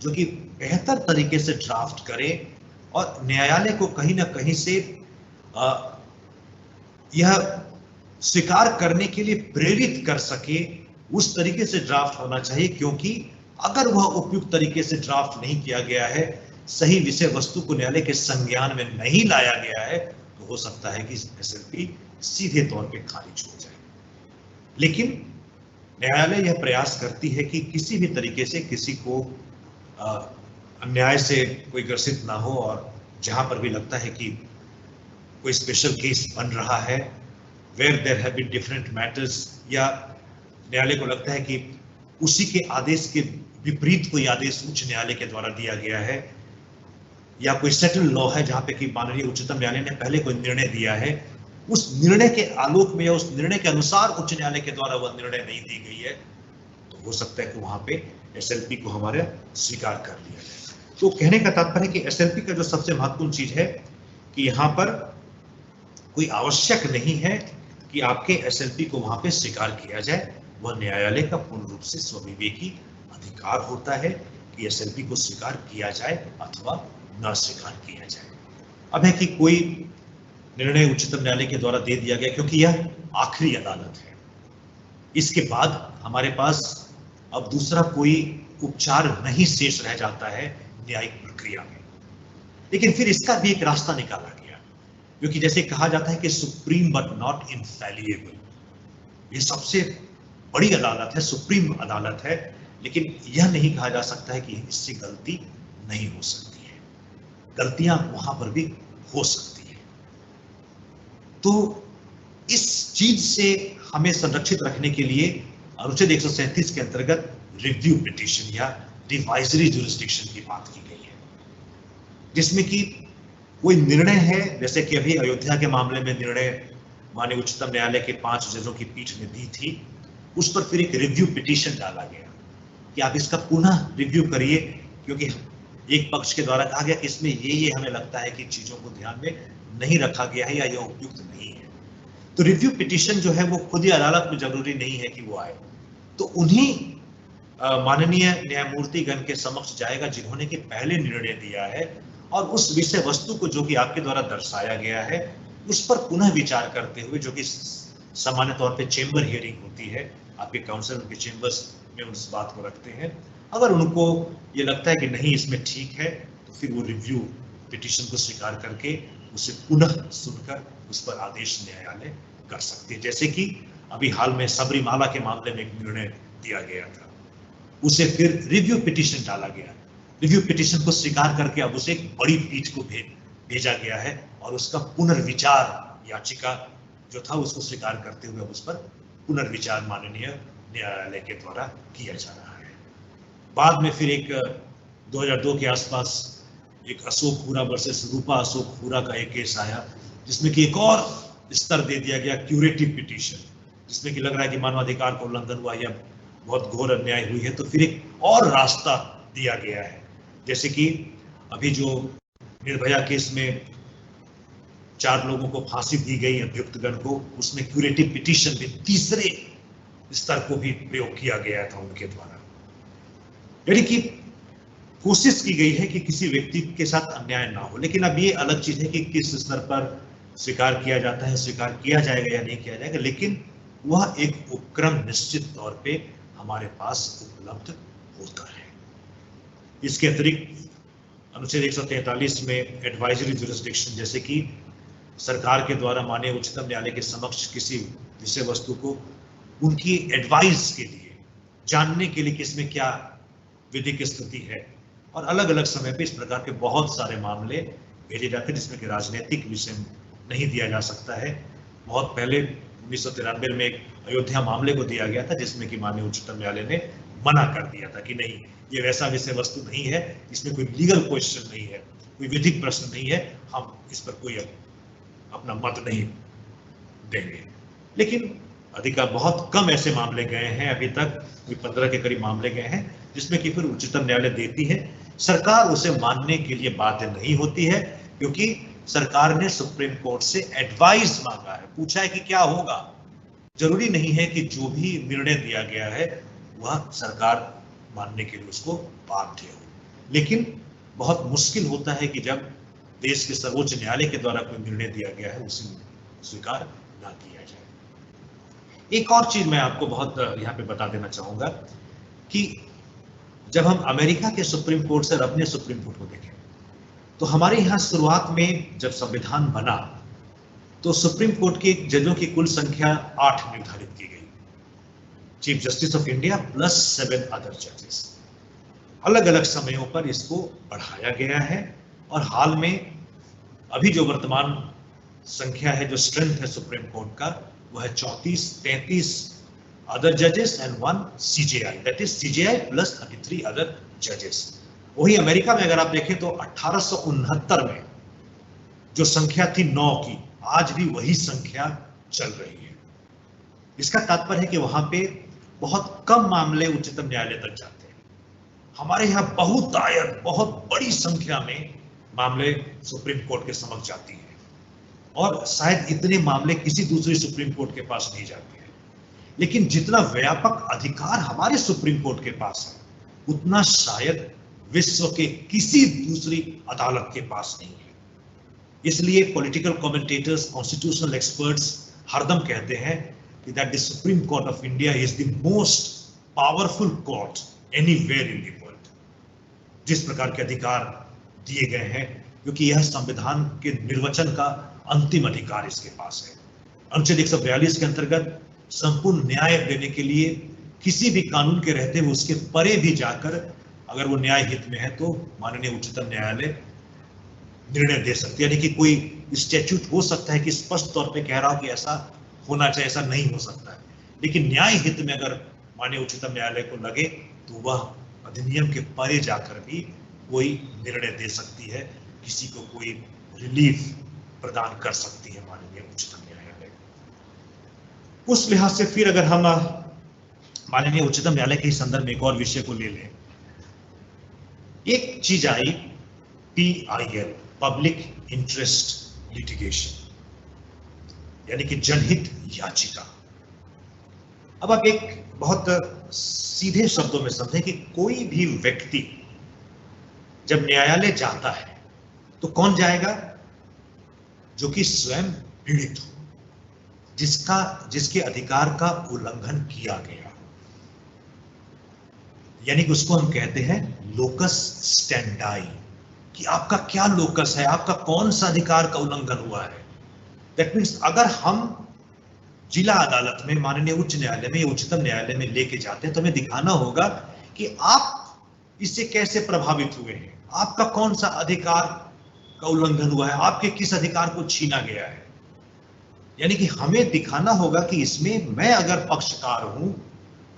B: जो कि बेहतर तरीके से ड्राफ्ट करे और न्यायालय को कहीं ना कहीं से यह स्वीकार करने के लिए प्रेरित कर सके, उस तरीके से ड्राफ्ट होना चाहिए। क्योंकि अगर वह उपयुक्त तरीके से ड्राफ्ट नहीं किया गया है, सही विषय वस्तु को न्यायालय के संज्ञान में नहीं लाया गया है, तो हो सकता है कि एसएलपी सीधे तौर पे खारिज हो जाए। लेकिन न्यायालय यह प्रयास करती है कि किसी भी तरीके से किसी को अन्याय से कोई ग्रसित ना हो, और जहां पर भी लगता है कि कोई स्पेशल केस बन रहा है, where there have been different matters, या न्यायालय को लगता है कि उसी के आदेश के विपरीत कोई आदेश उच्च न्यायालय के द्वारा दिया गया है, या कोई सेटल लॉ है जहां पे कि माननीय उच्चतम न्यायालय ने पहले कोई निर्णय दिया है, उस निर्णय के आलोक में या उस निर्णय के अनुसार उच्च न्यायालय के द्वारा वह निर्णय नहीं दी गई है, तो हो सकता है कि वहां पे एसएलपी को हमारे स्वीकार कर लिया जाए। तो कहने का तात्पर्य है कि एसएलपी का जो सबसे महत्वपूर्ण चीज है कि यहाँ पर कोई आवश्यक नहीं है कि आपके एसएलपी को वहां पे स्वीकार किया जाए, वह न्यायालय का पूर्ण रूप से स्वविवेकी अधिकार होता है कि एसएलपी को स्वीकार किया जाए अथवा न स्वीकार किया जाए। अब है कि कोई निर्णय उच्चतम न्यायालय के द्वारा दे दिया गया, क्योंकि यह आखिरी अदालत है, इसके बाद हमारे पास अब दूसरा कोई उपचार नहीं शेष रह जाता है न्यायिक प्रक्रिया में। लेकिन फिर इसका भी एक रास्ता निकाला गया, क्योंकि जैसे कहा जाता है कि सुप्रीम बट नॉट इनफैलिएबल, ये सबसे बड़ी अदालत है, सुप्रीम अदालत है, लेकिन यह नहीं कहा जा सकता है कि इससे गलती नहीं हो सकती है, गलतियां वहां पर भी हो सकती है। तो इस चीज से हमें संरक्षित रखने के लिए अनुच्छेद 137 के अंतर्गत रिव्यू पिटीशन या डिवाइजरी जुरिस्डिक्शन की बात की गई है, जिसमें कि कोई निर्णय है, जैसे कि अभी अयोध्या के मामले में निर्णय माननीय उच्चतम न्यायालय के 5 जजों की पीठ ने दी थी, उस पर फिर एक रिव्यू पिटीशन डाला गया कि आप इसका पुनः रिव्यू करिए, क्योंकि एक पक्ष के द्वारा कहा गया कि इसमें ये हमें लगता है कि चीजों को ध्यान में नहीं रखा गया है या यह उपयुक्त नहीं है। तो रिव्यू पिटीशन जो है वो खुद ही अदालत में जरूरी नहीं है कि वो आए, तो उन्हीं माननीय न्यायमूर्तिगण के समक्ष जाएगा जिन्होंने कि पहले निर्णय दिया है, और उस विषय वस्तु को जो कि आपके द्वारा दर्शाया गया है उस पर पुनः विचार करते हुए, जो कि सामान्य तौर पे चेंबर हियरिंग होती है, आपके काउंसिल के चेंबर्स में उस बात को रखते हैं, अगर उनको ये लगता है कि नहीं इसमें ठीक है तो फिर वो रिव्यू पिटीशन को स्वीकार करके उसे पुनः सुनकर उस पर आदेश न्यायालय कर सकते हैं। जैसे कि अभी हाल में सबरीमाला के मामले में एक निर्णय दिया गया था, उसे फिर रिव्यू पिटीशन डाला गया, रिव्यू पिटीशन को स्वीकार करके अब उसे एक बड़ी पीठ को भेजा गया है और उसका पुनर्विचार याचिका जो था उसको स्वीकार करते हुए उस पर पुनर्विचार माननीय न्यायालय के द्वारा किया जा रहा है। बाद में फिर एक 2002 के आसपास एक अशोक हुरा वर्सेस रूपा अशोक हुरा का एक केस आया, जिसमें कि एक और स्तर दे दिया गया क्यूरेटिव पिटीशन, जिसमें कि लग रहा है कि मानवाधिकार का उल्लंघन हुआ या बहुत घोर अन्याय हुई है, तो फिर एक और रास्ता दिया गया है। जैसे कि अभी जो निर्भया केस में 4 लोगों को फांसी दी गई अभियुक्तगण को, उसमें क्यूरेटिव पिटीशन में तीसरे स्तर को भी प्रयोग किया गया था उनके द्वारा, यानी कि कोशिश की गई है कि किसी व्यक्ति के साथ अन्याय ना हो। लेकिन अब ये अलग चीज है कि किस स्तर पर स्वीकार किया जाता है, स्वीकार किया जाएगा या नहीं किया जाएगा, लेकिन वह एक उपक्रम निश्चित तौर पे हमारे पास उपलब्ध होता है। इसके अतिरिक्त अनुच्छेद 143 में एडवाइजरी जुरिस्डिक्शन, जैसे कि सरकार के द्वारा माननीय उच्चतम न्यायालय के समक्ष किसी विषय वस्तु को उनकी एडवाइस के लिए, जानने के लिए कि इसमें क्या विधिक स्थिति है, और अलग अलग समय पे इस प्रकार के बहुत सारे मामले भेजे जाते हैं जिसमें कि राजनीतिक विषय नहीं दिया जा सकता है। बहुत पहले 1993 में एक अयोध्या मामले को दिया गया था, जिसमें कि माननीय उच्चतम न्यायालय ने मना कर दिया था कि नहीं, ये वैसा विषय वस्तु नहीं है, इसमें कोई लीगल क्वेश्चन नहीं है, कोई विधिक प्रश्न नहीं है, हम इस पर कोई अपना मत नहीं देंगे। लेकिन अधिकार बहुत कम ऐसे मामले गए हैं, अभी तक कोई 15 के करीब मामले गए हैं, जिसमें कि फिर उच्चतम न्यायालय देती है, सरकार उसे मानने के लिए बाध्य नहीं होती है, क्योंकि सरकार ने सुप्रीम कोर्ट से एडवाइस मांगा है, पूछा है कि क्या होगा। जरूरी नहीं है कि जो भी निर्णय दिया गया है वह सरकार मानने के लिए उसको बाध्य हो, लेकिन बहुत मुश्किल होता है कि जब देश के सर्वोच्च न्यायालय के द्वारा कोई निर्णय दिया गया है उसे स्वीकार ना किया जाए। एक और चीज मैं आपको बहुत यहाँ पे बता देना चाहूंगा कि जब हम अमेरिका के सुप्रीम कोर्ट से अपने सुप्रीम कोर्ट को देखें, तो हमारे यहाँ शुरुआत में जब संविधान बना तो सुप्रीम कोर्ट के जजों की कुल संख्या 8 निर्धारित की गई, chief justice of India plus 7 other जजेस। अलग अलग समयों पर इसको बढ़ाया गया है, और हाल में अभी जो वर्तमान संख्या है, जो स्ट्रेंथ है सुप्रीम कोर्ट का, वह है 34-33 अदर जजेस and 1 CJI, that is CJI plus 33 other जजेस। वही अमेरिका में अगर आप देखें तो 1869 में जो संख्या थी 9 की, आज भी वही संख्या चल रही है। इसका तात्पर्य है कि वहां पे बहुत कम मामले उच्चतम न्यायालय तक जाते हैं। हमारे यहाँ बहुत बड़ी संख्या में मामले सुप्रीम कोर्ट के समक्ष जाती हैं, और शायद इतने मामले किसी दूसरी सुप्रीम कोर्ट के पास नहीं जाते हैं। लेकिन जितना व्यापक अधिकार हमारे सुप्रीम कोर्ट के पास है, उतना शायद विश्व के किसी दूसरी अदालत के पास नहीं है। इसलिए पॉलिटिकल कमेंटेटर्स, कॉन्स्टिट्यूशनल एक्सपर्ट्स हरदम कहते हैं कि that the supreme court of India is the most powerful court anywhere in the world. जिस प्रकार के अधिकार दिए गए हैं, क्योंकि यह संविधान के निर्वचन का अंतिम अधिकार इसके पास है। अनुच्छेद 142 के अंतर्गत संपूर्ण न्याय देने के लिए किसी भी कानून के रहते हुए उसके परे भी जाकर अगर वो न्याय हित में है तो माननीय उच्चतम न्यायालय निर्णय दे सकती है। यानी कि कोई स्टैट्यूट हो सकता है कि स्पष्ट तौर पे कह रहा हो कि ऐसा होना चाहिए, ऐसा नहीं हो सकता है। लेकिन न्याय हित में अगर माननीय उच्चतम न्यायालय को लगे तो वह अधिनियम के परे जाकर भी कोई निर्णय दे सकती है, किसी को कोई रिलीफ प्रदान कर सकती है माननीय उच्चतम न्यायालय। उस लिहाज से फिर अगर हम माननीय उच्चतम न्यायालय के संदर्भ में एक और विषय को ले लें, एक चीज आई PIL, पब्लिक इंटरेस्ट लिटिगेशन, यानी कि जनहित याचिका। अब आप एक बहुत सीधे शब्दों में समझें कि कोई भी व्यक्ति जब न्यायालय जाता है तो कौन जाएगा? जो कि स्वयं पीड़ित हो, जिसके अधिकार का उल्लंघन किया गया, यानी कि उसको हम कहते हैं लोकस स्टैंडाई, कि आपका क्या लोकस है, आपका कौन सा अधिकार का उल्लंघन हुआ है। दैट मीन्स अगर हम जिला अदालत में, माननीय उच्च न्यायालय में या उच्चतम न्यायालय में लेके जाते हैं तो हमें दिखाना होगा कि आप इससे कैसे प्रभावित हुए हैं, आपका कौन सा अधिकार का उल्लंघन हुआ है, आपके किस अधिकार को छीना गया है। यानी कि हमें दिखाना होगा कि इसमें मैं अगर पक्षकार हूं,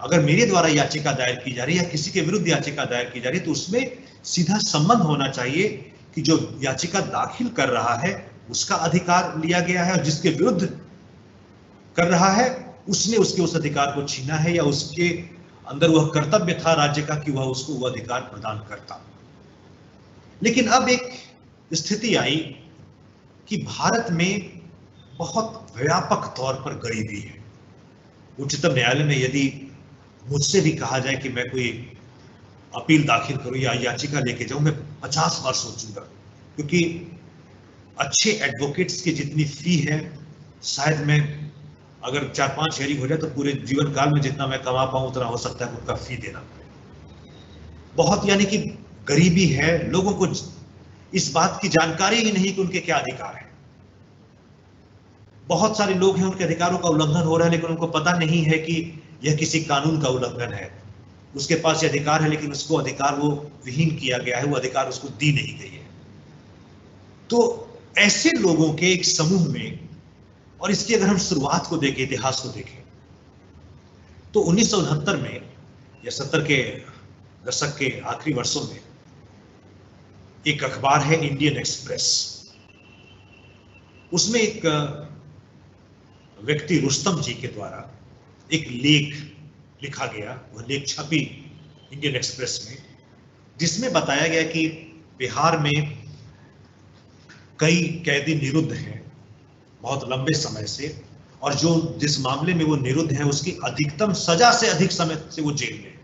B: अगर मेरे द्वारा याचिका दायर की जा रही है या किसी के विरुद्ध याचिका दायर की जा रही है, तो उसमें सीधा संबंध होना चाहिए कि जो याचिका दाखिल कर रहा है उसका अधिकार लिया गया है और जिसके विरुद्ध कर रहा है उसने उसके उस अधिकार को छीना है, या उसके अंदर वह कर्तव्य था राज्य का कि वह उसको वह अधिकार प्रदान करता। लेकिन अब एक स्थिति आई कि भारत में बहुत व्यापक तौर पर गरीबी है। उच्चतम न्यायालय में यदि मुझसे भी कहा जाए कि मैं कोई अपील दाखिल करूं या याचिका लेके जाऊं, मैं 50 बार सोचूंगा, क्योंकि अच्छे एडवोकेट्स की जितनी फी है शायद मैं अगर 4-5 हेयरिंग हो जाए तो पूरे जीवन काल में जितना मैं कमा पाऊं उतना हो सकता है उनका फी देना पड़े। बहुत यानी कि गरीबी है, लोगों को इस बात की जानकारी ही नहीं कि उनके क्या अधिकार है। बहुत सारे लोग हैं उनके अधिकारों का उल्लंघन हो रहा है लेकिन उनको पता नहीं है कि यह किसी कानून का उल्लंघन है। उसके पास यह अधिकार है लेकिन उसको अधिकार वो विहीन किया गया है, वो अधिकार उसको दी नहीं गई है। तो ऐसे लोगों के एक समूह में, और इसकी अगर हम शुरुआत को देखें, इतिहास को देखें, तो 1969 में या 70 के दशक के आखिरी वर्षों में एक अखबार है इंडियन एक्सप्रेस। उसमें एक व्यक्ति रुस्तम जी के द्वारा एक लेख लिखा गया, वह लेख छपी इंडियन एक्सप्रेस में, जिसमें बताया गया कि बिहार में कई कैदी निरुद्ध हैं बहुत लंबे समय से, और जो जिस मामले में वो निरुद्ध है उसकी अधिकतम सजा से अधिक समय से वो जेल में,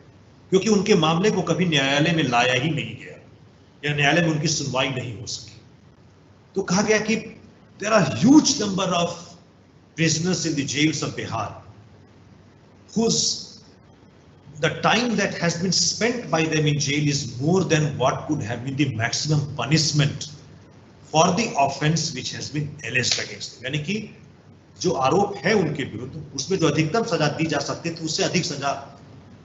B: क्योंकि उनके मामले को कभी न्यायालय में लाया ही नहीं गया या न्यायालय में उनकी सुनवाई नहीं हो सकी। तो कहा गया कि there are huge number of prisoners in the jails of Bihar whose the time that has been spent by them in jail is more than what could have been the maximum punishment for the offense which has been alleged against them। यानी कि जो आरोप है उनके विरुद्ध उसमें जो अधिकतम सजा दी जा सकती थी उससे अधिक सजा,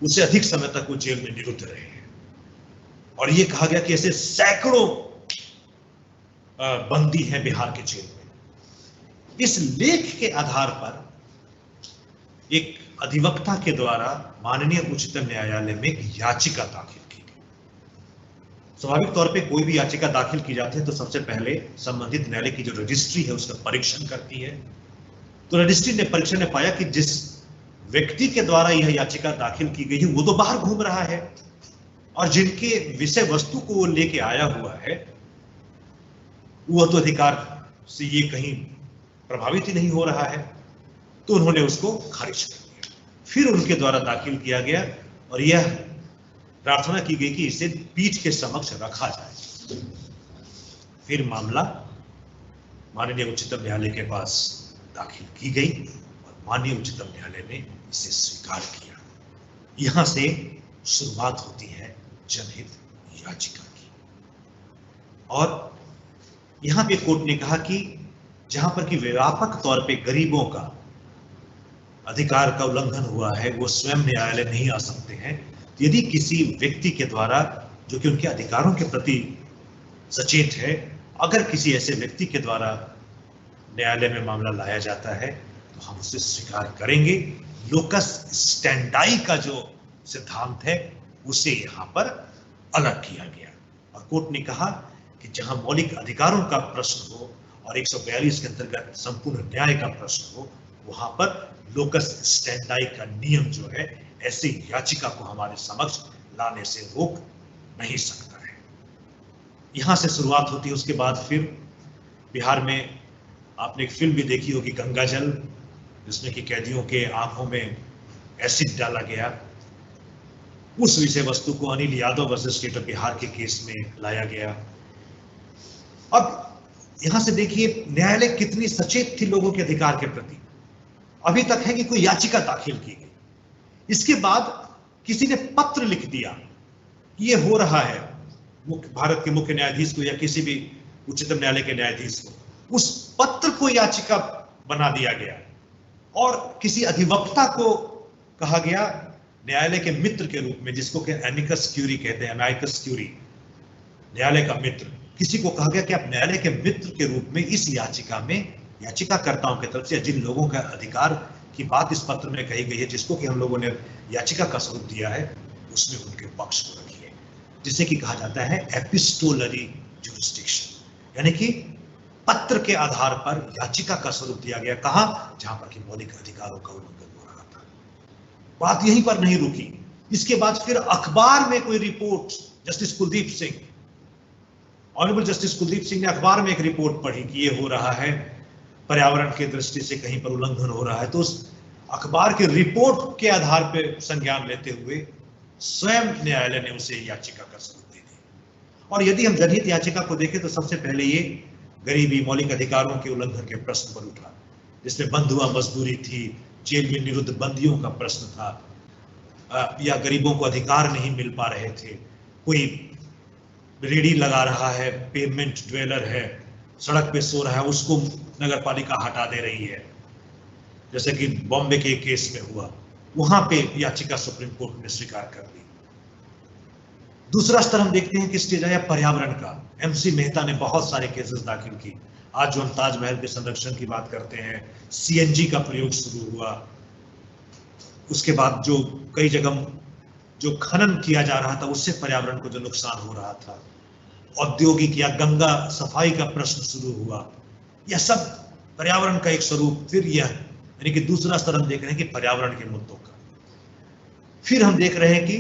B: उससे अधिक समय तक वो जेल में निरुद्ध रहे हैं। और ये कहा गया कि ऐसे सैकड़ों बंदी हैं बिहार के जेल में। इस लेख के आधार पर एक अधिवक्ता के द्वारा माननीय उच्चतम न्यायालय में एक याचिका दाखिल की गई। स्वाभाविक तौर पे कोई भी याचिका दाखिल की जाती है तो सबसे पहले संबंधित न्यायालय की जो रजिस्ट्री है उसका परीक्षण करती है। तो रजिस्ट्री ने परीक्षण में पाया कि जिस व्यक्ति के द्वारा यह याचिका दाखिल की गई है वो तो बाहर घूम रहा है और जिनके विषय वस्तु को वो लेके आया हुआ है वह तो अधिकार से ये कहीं प्रभावित ही नहीं हो रहा है, तो उन्होंने उसको खारिज कर दिया। फिर उनके द्वारा दाखिल किया गया और यह प्रार्थना की गई कि इसे पीठ के समक्ष रखा जाए। फिर मामला माननीय उच्चतम न्यायालय के पास दाखिल की गई और माननीय उच्चतम न्यायालय ने इसे स्वीकार किया। यहां से शुरुआत होती है जनहित याचिका की। और यहां पे कोर्ट ने कहा कि जहां पर कि व्यापक तौर पे गरीबों का अधिकार का उल्लंघन हुआ है वो स्वयं न्यायालय नहीं आ सकते हैं। यदि किसी व्यक्ति के द्वारा जो कि उनके अधिकारों के प्रति सचेत है, अगर किसी ऐसे व्यक्ति के द्वारा न्यायालय में मामला लाया जाता है तो हम उसे स्वीकार करेंगे। लोकस स्टैंडाई का जो सिद्धांत है उसे यहाँ पर अलग किया गया और कोर्ट ने कहा कि जहां मौलिक अधिकारों का प्रश्न हो और 142 के अंतर्गत संपूर्ण न्याय का प्रश्न हो, वहां पर लोकस स्टैंडाई का नियम जो है ऐसी याचिका को हमारे समक्ष लाने से रोक नहीं सकता है। यहां से शुरुआत होती है। उसके बाद फिर बिहार में आपने एक फिल्म भी देखी होगी, गंगा जल, जिसमें कि कैदियों के आंखों में एसिड डाला गया। उस विषय वस्तु को Anil Yadav versus state of Bihar के केस में लाया गया। अब यहां से देखिए न्यायालय कितनी सचेत थी लोगों के अधिकार के प्रति। अभी तक है कि कोई याचिका दाखिल की गई, इसके बाद किसी ने पत्र लिख दिया कि ये हो रहा है, भारत के मुख्य न्यायाधीश को या किसी भी उच्चतम न्यायालय के न्यायाधीश को, उस पत्र को याचिका बना दिया गया और किसी अधिवक्ता को कहा गया न्यायालय के मित्र के रूप में, जिसको कि एमिकस क्यूरी कहते हैं, एमिकस क्यूरी, न्यायालय का मित्र, किसी को कहा गया कि आप न्यायालय के मित्र के रूप में इस याचिका में याचिकाकर्ताओं की तरफ से जिन लोगों का अधिकार की बात इस पत्र में कही गई है, जिसको कि हम लोगों ने याचिका का स्वरूप दिया है, उसमें उनके पक्ष को रखिए, जिसे कि कहा जाता है एपिस्टोलरी जुरिस्डिक्शन, यानी कि पत्र के आधार पर याचिका का स्वरूप दिया गया। कहां? जहां पर कि मौलिक अधिकारों का उल्लंघन हो रहा था। बात यहीं पर नहीं रुकी। इसके बाद फिर अखबार में कोई report, justice Kuldeep Singh, honourable justice Kuldeep Singh ने अखबार में एक रिपोर्ट पढ़ी कि ये हो रहा है, पर्यावरण के दृष्टि से कहीं पर उल्लंघन हो रहा है, तो उस अखबार के रिपोर्ट के आधार पर संज्ञान लेते हुए स्वयं न्यायालय ने उसे याचिका का स्वरूप दे दिया। और यदि हम जनहित याचिका को देखें तो सबसे पहले ये गरीबी, मौलिक अधिकारों के उल्लंघन के प्रश्न पर उठा, जिसमें बंधुआ मजदूरी थी, जेल में निरुद्ध बंदियों का प्रश्न था, या गरीबों को अधिकार नहीं मिल पा रहे थे, कोई रेडी लगा रहा है, पेमेंट ड्वेलर है, सड़क पे सो रहा है, उसको नगर पालिका हटा दे रही है, जैसे कि बॉम्बे के केस में हुआ, वहां पे याचिका सुप्रीम कोर्ट ने स्वीकार कर ली। दूसरा स्तर हम देखते हैं कि स्टेज आया पर्यावरण का। एमसी मेहता ने बहुत सारे केसेस दाखिल की। आज जो हम ताजमहल के संरक्षण की बात करते हैं, सीएनजी का प्रयोग शुरू हुआ, उसके बाद जो कई जगह जो खनन किया जा रहा था उससे पर्यावरण को जो नुकसान हो रहा था, औद्योगिक या गंगा सफाई का प्रश्न शुरू हुआ, यह सब पर्यावरण का एक स्वरूप। फिर यह यानी कि दूसरा स्तर हम देख रहे हैं कि पर्यावरण के मुद्दों का। फिर हम देख रहे हैं कि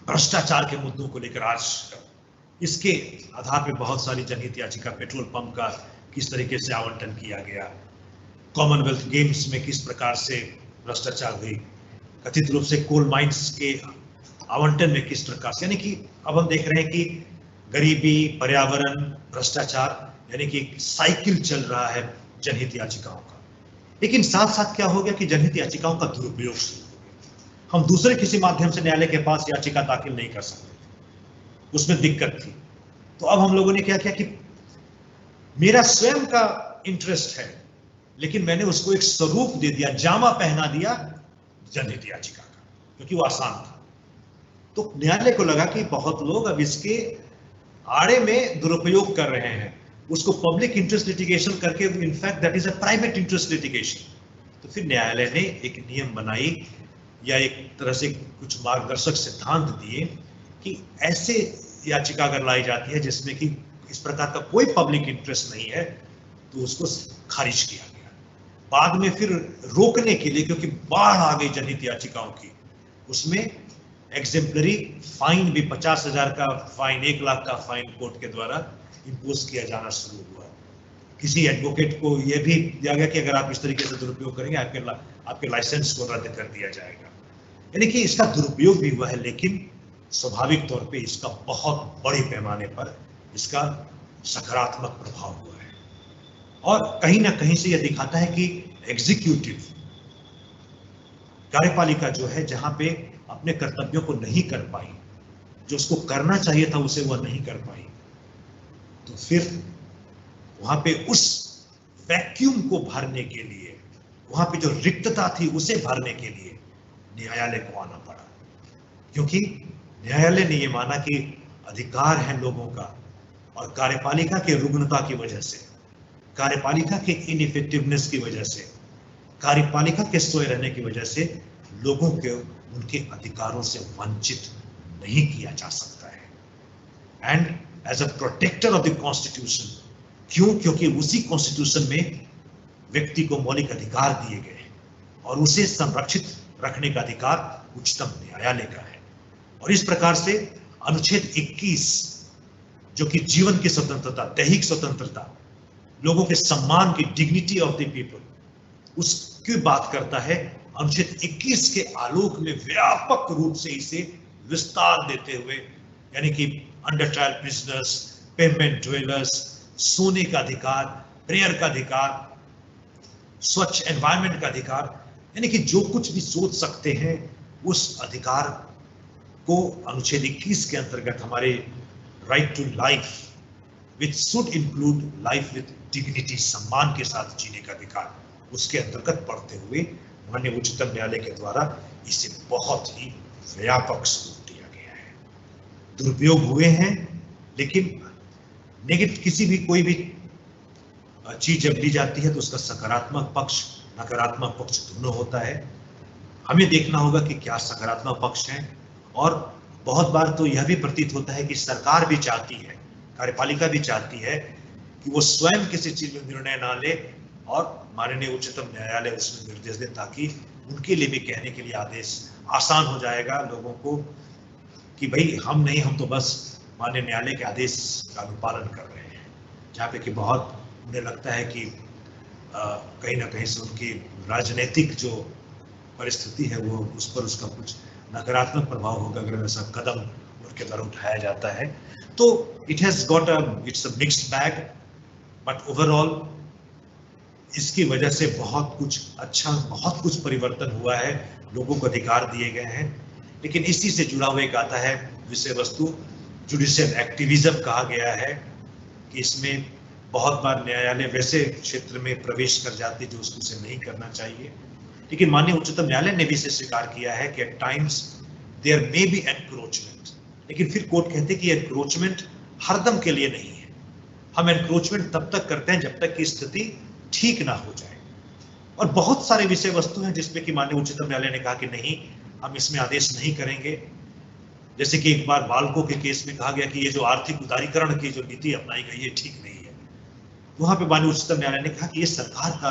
B: भ्रष्टाचार के मुद्दों को लेकर आज इसके आधार पर बहुत सारी जनहित याचिका, पेट्रोल पंप का किस तरीके से आवंटन किया गया, कॉमनवेल्थ गेम्स में किस प्रकार से भ्रष्टाचार हुई, कथित रूप से कोल माइंस के आवंटन में किस प्रकार से, यानी कि अब हम देख रहे हैं कि गरीबी, पर्यावरण, भ्रष्टाचार, यानी कि एक साइकिल चल रहा है जनहित याचिकाओं का। लेकिन साथ साथ क्या हो गया कि जनहित याचिकाओं का दुरुपयोग शुरू हो गया। हम दूसरे किसी माध्यम से न्यायालय के पास याचिका दाखिल नहीं कर सकते थे, उसमें दिक्कत थी। तो अब हम लोगों ने क्या किया कि मेरा स्वयं का इंटरेस्ट है, लेकिन मैंने उसको एक स्वरूप दे दिया, जामा पहना दिया जनहित याचिका का, क्योंकि वो आसान था। तो न्यायालय को लगा कि बहुत लोग अब इसके आड़े में दुरुपयोग कर रहे हैं, उसको पब्लिक इंटरेस्ट लिटिगेशन करके, in fact that is a private interest litigation. तो फिर न्यायालय ने एक नियम बनाई या एक तरह से कुछ मार्गदर्शक सिद्धांत दिए कि ऐसे याचिका अगर लाई जाती है जिसमें कि इस प्रकार का कोई पब्लिक इंटरेस्ट नहीं है, तो उसको खारिज किया गया। बाद में फिर रोकने के लिए, क्योंकि बाढ़ आ गई जनहित याचिकाओं की, उसमें एग्जेम्पलरी फाइन भी, 50,000 का फाइन, 1 लाख का फाइन कोर्ट के द्वारा इंपोज किया जाना शुरू हुआ। किसी एडवोकेट को यह भी दिया गया कि अगर आप इस तरीके से दुरुपयोग करेंगे आपके लाइसेंस को रद्द कर दिया जाएगा। यानी कि इसका दुरुपयोग भी हुआ है, लेकिन स्वाभाविक तौर पे इसका बहुत बड़े पैमाने पर इसका सकारात्मक प्रभाव हुआ है। और कहीं ना कहीं से यह दिखाता है कि एग्जीक्यूटिव कार्यपालिका जो है, जहां पे अपने कर्तव्यों को नहीं कर पाई, जो उसको करना चाहिए था उसे वह नहीं कर पाई, तो फिर वहां पे उस वैक्यूम को भरने के लिए, वहां पे जो रिक्तता थी उसे भरने के लिए न्यायालय को आना पड़ा। क्योंकि न्यायालय ने यह माना कि अधिकार है लोगों का, और कार्यपालिका के रुग्णता की वजह से, कार्यपालिका के इनइफेक्टिवनेस की वजह से कार्यपालिका के सोए रहने की वजह से लोगों के उनके अधिकारों से वंचित नहीं किया जा सकता है। And as a protector of the constitution, क्यों? क्योंकि उसी कॉन्स्टिट्यूशन में व्यक्ति को मौलिक अधिकार दिए गए हैं और उसे संरक्षित रखने का अधिकार उच्चतम न्यायालय का है। और इस प्रकार से अनुच्छेद 21 जो कि जीवन की स्वतंत्रता, दैहिक स्वतंत्रता, लोगों के सम्मान की, डिग्निटी ऑफ द पीपल, उसकी बात करता है। अनुच्छेद 21 के आलोक में व्यापक रूप से इसे विस्तार देते हुए, यानी कि under trial prisoners, payment dwellers, सोने का अधिकार, प्रेयर का अधिकार, स्वच्छ एनवायरनमेंट का अधिकार, यानी कि जो कुछ भी सोच सकते हैं उस अधिकार को अनुच्छेद 21 के अंतर्गत हमारे right to life which should include life with dignity, सम्मान के साथ जीने का अधिकार, उसके अंतर्गत पढ़ते हुए माननीय उच्चतम न्यायालय के द्वारा इसे बहुत ही व्यापक स्वरूप दिया गया है। दुरुपयोग हुए हैं, लेकिन नेगेटिव किसी भी कोई भी चीज जब ली जाती है तो उसका सकारात्मक पक्ष, नकारात्मक पक्ष दोनों होता है। हमें देखना होगा कि क्या सकारात्मक पक्ष है, और बहुत बार तो यह भी प्रतीत होता है कि सरकार भी चाहती है, कार्यपालिका भी चाहती है कि वो स्वयं किसी चीज में निर्णय ना ले और माननीय उच्चतम न्यायालय उसमें निर्देश दे, ताकि उनके लिए भी कहने के लिए आदेश आसान हो जाएगा लोगों को कि भाई हम नहीं, हम तो बस माननीय न्यायालय के आदेश का अनुपालन कर रहे हैं। जहाँ पे कि बहुत उन्हें लगता है कि कहीं ना कहीं से उनकी राजनीतिक जो परिस्थिति है वो उस पर उसका कुछ नकारात्मक प्रभाव होगा अगर ऐसा कदम उनके द्वारा उठाया जाता है। तो it has got it's a mixed bag, but overall इसकी वजह से बहुत कुछ अच्छा, बहुत कुछ परिवर्तन हुआ है, लोगों को अधिकार दिए गए हैं। लेकिन इसी से जुड़ा हुआ एक आता है विषय वस्तु, जुडिशियल एक्टिविज्म कहा गया है कि इसमें बहुत बार न्यायालय वैसे क्षेत्र में प्रवेश कर जाते जो उसको से नहीं करना चाहिए। लेकिन माननीय उच्चतम न्यायालय ने भी इसे स्वीकार किया है कि at times there may be encroachment, लेकिन फिर कोर्ट कहते कि एनक्रोचमेंट हरदम के लिए नहीं है। हम एनक्रोचमेंट तब तक करते हैं जब तक कि स्थिति ठीक ना हो जाए। और बहुत सारे विषय वस्तु हैं जिसमें कि माननीय उच्चतम न्यायालय ने कहा कि नहीं, हम इसमें आदेश नहीं करेंगे। जैसे कि एक बार बालकों के केस में कहा गया कि ये जो आर्थिक उदारीकरण की जो नीति अपनाई गई है ठीक नहीं है। वहां पे माननीय उच्चतम न्यायालय ने कहा कि ये सरकार का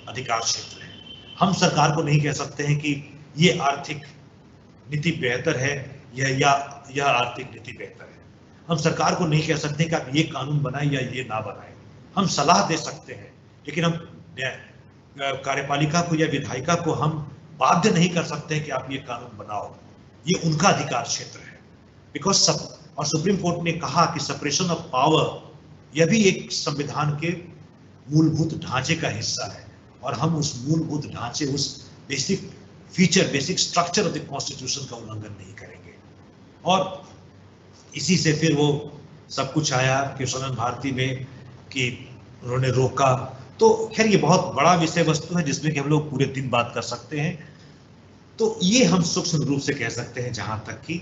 B: अधिकार क्षेत्र है, हम सरकार को नहीं कह सकते हैं कि ये आर्थिक नीति बेहतर है या यह आर्थिक नीति बेहतर है। हम सरकार को नहीं कह सकते कि आप ये कानून बनाएं या ये ना बनाएं। हम सलाह दे सकते हैं, लेकिन हम कार्यपालिका को या विधायिका को हम बाध्य नहीं कर सकते हैं कि आप ये कानून बनाओ। ये उनका अधिकार क्षेत्र है। बिकॉज और सुप्रीम कोर्ट ने कहा कि सेपरेशन ऑफ पावर यह भी एक संविधान के मूलभूत ढांचे का हिस्सा है, और हम उस मूलभूत ढांचे, उस basic feature, basic structure of the constitution का उल्लंघन नहीं करेंगे। और इसी से फिर वो सब कुछ आया केशवानंद भारती में कि उन्होंने रोका। तो खैर ये बहुत बड़ा विषय वस्तु है जिसमें कि हम लोग पूरे दिन बात कर सकते हैं। तो ये हम सूक्ष्म रूप से कह सकते हैं जहां तक कि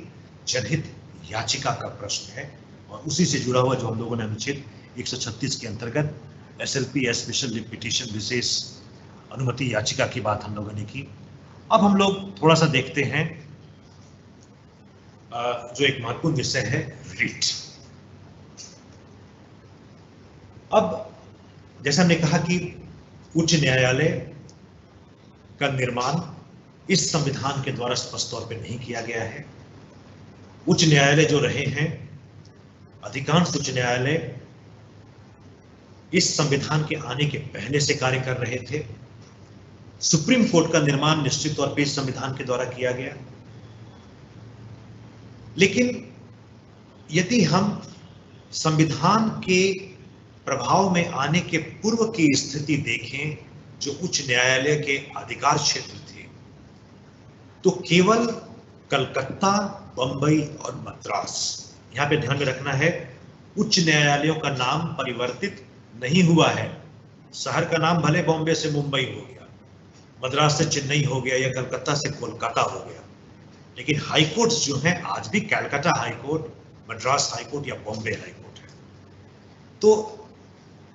B: जनहित याचिका का प्रश्न है, और उसी से जुड़ा हुआ जो हम लोगों ने अनुच्छेद 136 के अंतर्गत SLP स्पेशल पिटीशन, विशेष अनुमति याचिका की बात हम लोगों ने की। अब हम लोग थोड़ा सा देखते हैं जो एक महत्वपूर्ण विषय है, रिट। अब जैसा हमने कहा कि उच्च न्यायालय का निर्माण इस संविधान के द्वारा स्पष्ट तौर पे नहीं किया गया है। उच्च न्यायालय जो रहे हैं, अधिकांश उच्च न्यायालय इस संविधान के आने के पहले से कार्य कर रहे थे। सुप्रीम कोर्ट का निर्माण निश्चित तौर पे इस संविधान के द्वारा किया गया। लेकिन यदि हम संविधान के प्रभाव में आने के पूर्व की स्थिति देखें जो उच्च न्यायालय के अधिकार क्षेत्र थे, तो केवल कलकत्ता, बंबई और मद्रास, यहां पे ध्यान में रखना है उच्च न्यायालयों का नाम परिवर्तित नहीं हुआ है। शहर का नाम भले बॉम्बे से मुंबई हो गया, मद्रास से चेन्नई हो गया या कलकत्ता से कोलकाता हो गया, लेकिन हाई कोर्ट्स जो हैं आज भी Calcutta high court, Madras high court या बॉम्बे हाई कोर्ट है। तो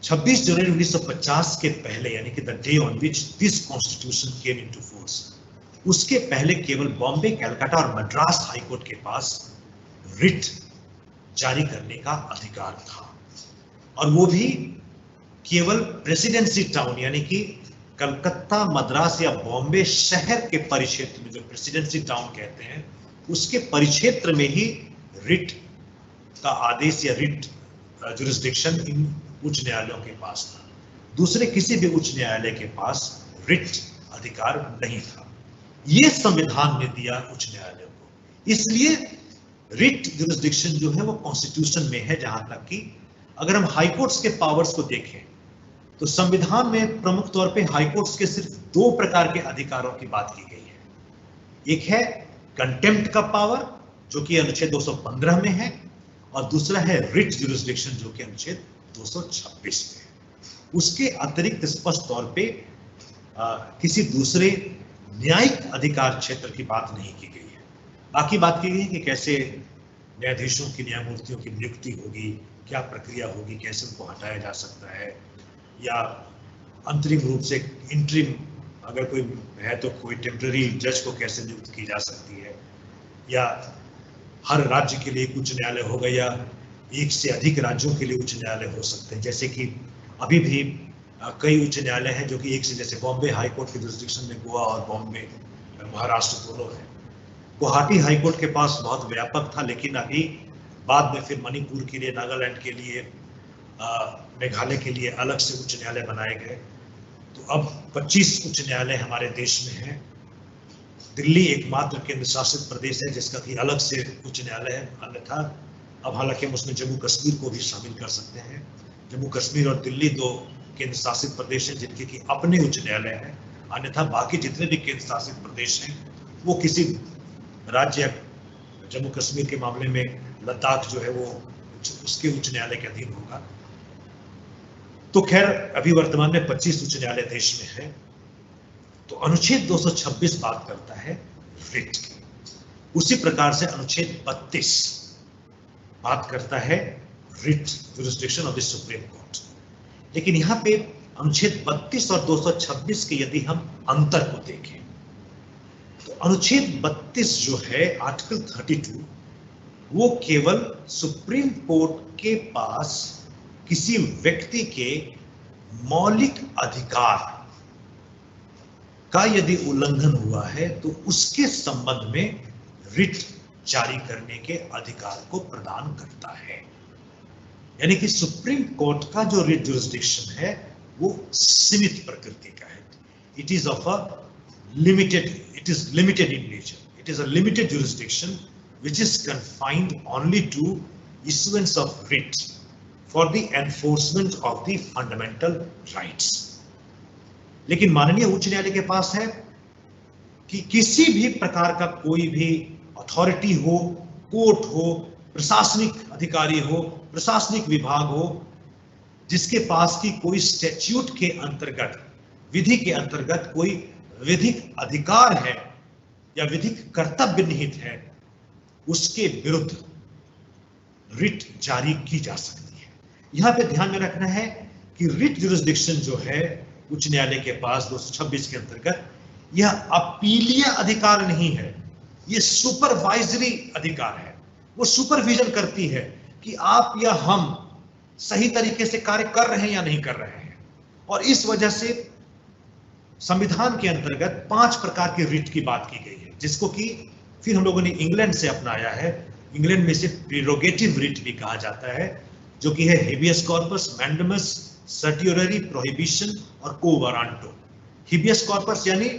B: 26 जनवरी 1950 के पहले, यानी कि the day on which this constitution came into force, उसके पहले केवल बॉम्बे, कलकत्ता और मद्रास हाईकोर्ट के पास रिट जारी करने का अधिकार था, और वो भी केवल प्रेसिडेंसी टाउन यानी कि कलकत्ता, मद्रास या बॉम्बे शहर के परिक्षेत्र में, जो प्रेसिडेंसी टाउन कहते हैं, उसके परिक्षेत्र में ही रिट का आदेश या रिट जुरिस्डिक्शन इन उच्च न्यायालयों के पास था। दूसरे किसी भी उच्च न्यायालय के पास रिट अधिकार नहीं था। ये संविधान ने दिया उच्च न्यायालयों को। इसलिए रिट जुरिस्डिक्शन जो है वो कॉन्स्टिट्यूशन में है। जहां तक कि अगर हम हाईकोर्ट्स के पावर्स को देखें तो संविधान में प्रमुख तौर पे हाईकोर्ट्स के सिर्फ 2 प्रकार के अधिकारों की बात की गई है। एक है कंटेम्प्ट का पावर, जो कि अनुच्छेद 215 में है, और दूसरा है रिट जुरिस्डिक्शन, जो कि अनुच्छेद 226 में है। उसके अतिरिक्त स्पष्ट तौर पे किसी दूसरे न्यायिक अधिकार क्षेत्र की बात नहीं की गई है। बाकी बात की गई है कि कैसे न्यायाधीशों की, न्यायमूर्तियों की नियुक्ति होगी, क्या प्रक्रिया होगी, कैसे उनको हटाया जा सकता है, या अंतरिम रूप से इंटरिम अगर कोई है तो कोई टेम्पररी जज को कैसे नियुक्त की जा सकती है, या हर राज्य के लिए एक उच्च न्यायालय होगा या एक से अधिक राज्यों के लिए उच्च न्यायालय हो सकते हैं। जैसे कि अभी भी कई उच्च न्यायालय हैं जो कि एक से, जैसे बॉम्बे हाईकोर्ट के जुरिस्डिक्शन में गोवा और बॉम्बे, महाराष्ट्र दोनों है। गुवाहाटी हाईकोर्ट के पास बहुत व्यापक था, लेकिन अभी बाद में फिर मणिपुर के लिए, नागालैंड के लिए, मेघालय के लिए अलग से उच्च न्यायालय बनाए गए। तो अब 25 उच्च न्यायालय हमारे देश में हैं। दिल्ली एकमात्र केंद्र शासित प्रदेश है जिसका कि अलग से उच्च न्यायालय है। अन्यथा अब हालांकि हम उसमें जम्मू कश्मीर को भी शामिल कर सकते हैं। जम्मू कश्मीर और दिल्ली 2 केंद्र शासित प्रदेश हैं जिनके कि अपने उच्च न्यायालय हैं। अन्यथा बाकी जितने भी केंद्र शासित प्रदेश हैं वो किसी राज्य, जम्मू कश्मीर के मामले में लद्दाख जो है वो उसके उच्च न्यायालय के अधीन होगा। तो खैर अभी वर्तमान में 25 उच्च न्यायालय देश में है। तो अनुच्छेद 226 बात करता है रिट की। उसी प्रकार से अनुच्छेद 32 बात करता है writ jurisdiction of the supreme court. लेकिन यहाँ पे अनुच्छेद 32 और 226 के यदि हम अंतर को देखें तो अनुच्छेद 32 जो है आर्टिकल 32, वो केवल सुप्रीम कोर्ट के पास किसी व्यक्ति के मौलिक अधिकार का यदि उल्लंघन हुआ है तो उसके संबंध में रिट जारी करने के अधिकार को प्रदान करता है। यानी कि सुप्रीम कोर्ट का जो रिट जुरिस्डिक्शन है वो सीमित प्रकृति का है। It is of a limited, it is limited in nature. It is a limited jurisdiction which is confined only to issuance of writ for the enforcement of the fundamental rights। लेकिन माननीय उच्च न्यायालय के पास है कि किसी भी प्रकार का कोई भी अथॉरिटी हो, कोर्ट हो, प्रशासनिक अधिकारी हो, प्रशासनिक विभाग हो, जिसके पास की कोई स्टैट्यूट के अंतर्गत, विधि के अंतर्गत कोई विधिक अधिकार है या विधिक कर्तव्य निहित है, उसके विरुद्ध रिट जारी की जा सकती है। यहां पे ध्यान में रखना है कि रिट जुरिस्डिक्शन जो है उच्च न्यायालय के पास 226 के अंतर्गत, यह अपीलीय अधिकार नहीं है, यह सुपरवाइजरी अधिकार है। वो सुपरविजन करती है कि आप या हम सही तरीके से कार्य कर रहे हैं या नहीं कर रहे हैं। और इस वजह से संविधान के अंतर्गत 5 प्रकार के रिट की बात की गई है, जिसको कि फिर हम लोगों ने इंग्लैंड से अपनाया है। इंग्लैंड में से प्रीरोगेटिव रिट भी कहा जाता है, जो कि है हेबियस कॉर्पस, मैंडेमस, सर्टियोररी, प्रोहिबिशन और को वारंटो। हेबियस कॉर्पस यानी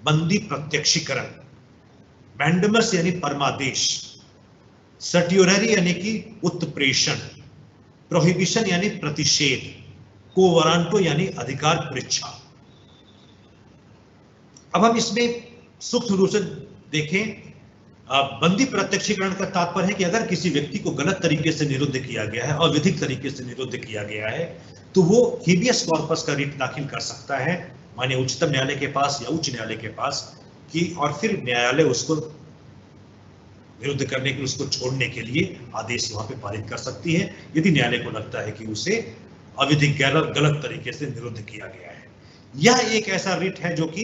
B: बंदी प्रत्यक्षीकरण, मैंडेमस यानी परमादेश, सर्टियोररी यानी कि उत्प्रेषण, प्रोहिबिशन यानी प्रतिषेध, को वारंटो यानी अधिकार परीक्षा। अब हम इसमें सूक्ष्म रूप से देखें। बंदी प्रत्यक्षीकरण का तात्पर्य है कि अगर किसी व्यक्ति को गलत तरीके से निरुद्ध किया गया है और विधिक तरीके से निरुद्ध किया गया है तो वो हेबियस कॉर्पस का रिट दाखिल कर सकता है माननीय उच्चतम न्यायालय के पास या उच्च न्यायालय के पास कि, और फिर न्यायालय उसको निरुद्ध करने के, उसको छोड़ने के लिए आदेश वहां पे पारित कर सकती है, यदि न्यायालय को लगता है कि उसे अविधिक गलत तरीके से निरुद्ध किया गया है। यह एक ऐसा रिट है जो कि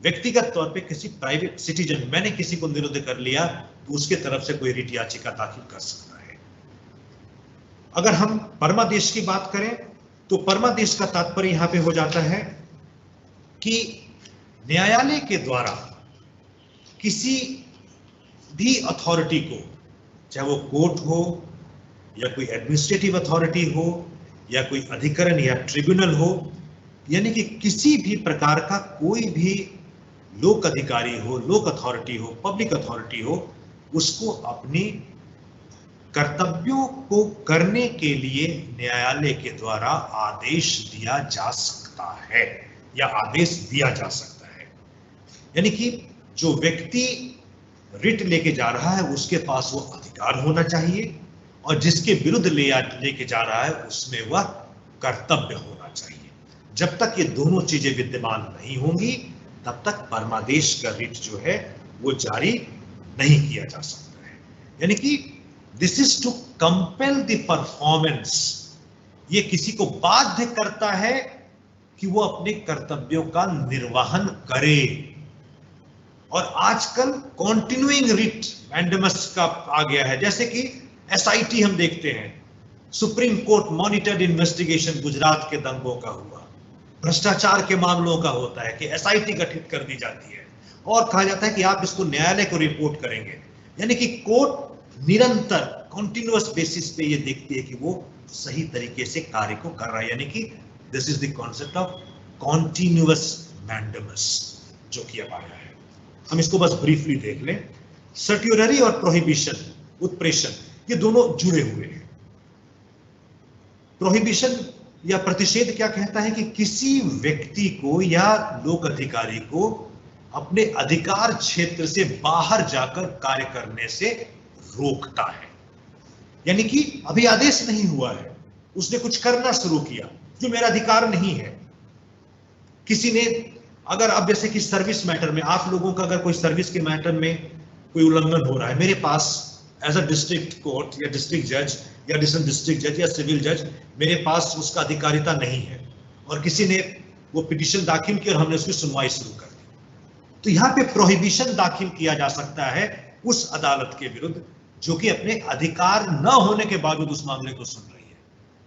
B: व्यक्तिगत तौर पे किसी प्राइवेट सिटीजन, मैंने किसी को निरुद्ध कर लिया तो उसके तरफ से कोई रिट याचिका दाखिल कर सकता है। अगर हम परमादेश की बात करें तो परमादेश का तात्पर्य यहां पे हो जाता है कि न्यायालय के द्वारा किसी भी अथॉरिटी को, चाहे वो कोर्ट हो या कोई एडमिनिस्ट्रेटिव अथॉरिटी हो या कोई अधिकरण या ट्रिब्यूनल हो, यानी कि किसी भी प्रकार का कोई भी लोक अधिकारी हो, लोक अथॉरिटी हो, पब्लिक अथॉरिटी हो, उसको अपनी कर्तव्यों को करने के लिए न्यायालय के द्वारा आदेश दिया जा सकता है या आदेश दिया जा सकता है। यानी कि जो व्यक्ति रिट लेके जा रहा है उसके पास वो अधिकार होना चाहिए और जिसके विरुद्ध लेके जा रहा है उसमें वह कर्तव्य होना चाहिए। जब तक ये दोनों चीजें विद्यमान नहीं होंगी तब तक परमादेश का रिट जो है वो जारी नहीं किया जा सकता है। यानी कि this is to compel the performance, ये किसी को बाध्य करता है कि वो अपने कर्तव्यों का निर्वहन करे। और आजकल कॉन्टिन्यूइंग रिट मैंडेमस का आ गया है, जैसे कि एसआईटी हम देखते हैं, supreme court monitored investigation Gujarat के दंगों का हुआ, भ्रष्टाचार के मामलों का होता है कि एसआईटी गठित कर दी जाती है और कहा जाता है कि आप इसको न्यायालय को रिपोर्ट करेंगे। यानी कि कोर्ट निरंतर कॉन्टिन्यूअस बेसिस पे ये देखती है कि वो सही तरीके से कार्य को कर रहा है। यानी कि this is the concept of continuous mandamus जो कि अब आया है। हम इसको बस ब्रीफली देख लें। सर्ट्यूररी और प्रोहिबिशन, उत्प्रेषण, ये दोनों जुड़े हुए हैं। प्रोहिबिशन या प्रतिषेध क्या कहता है कि किसी व्यक्ति को या लोक अधिकारी को अपने अधिकार क्षेत्र से बाहर जाकर कार्य करने से रोकता है। यानी कि अभी आदेश नहीं हुआ है, उसने कुछ करना शुरू किया जो मेरा अधिकार नहीं है। किसी ने अगर अब जैसे कि सर्विस मैटर में, आप लोगों का अगर कोई सर्विस के मैटर में कोई उल्लंघन हो रहा है, मेरे पास एज अ डिस्ट्रिक्ट कोर्ट या डिस्ट्रिक्ट जज या डिस्ट्रिक्ट जज या सिविल जज, मेरे पास उसका अधिकारिता नहीं है और किसी ने वो पिटीशन दाखिल की और हमने उसकी सुनवाई शुरू कर दी, तो यहाँ पे प्रोहिबिशन दाखिल किया जा सकता है उस अदालत के विरुद्ध जो कि अपने अधिकार न होने के बावजूद उस मामले को सुन रही है।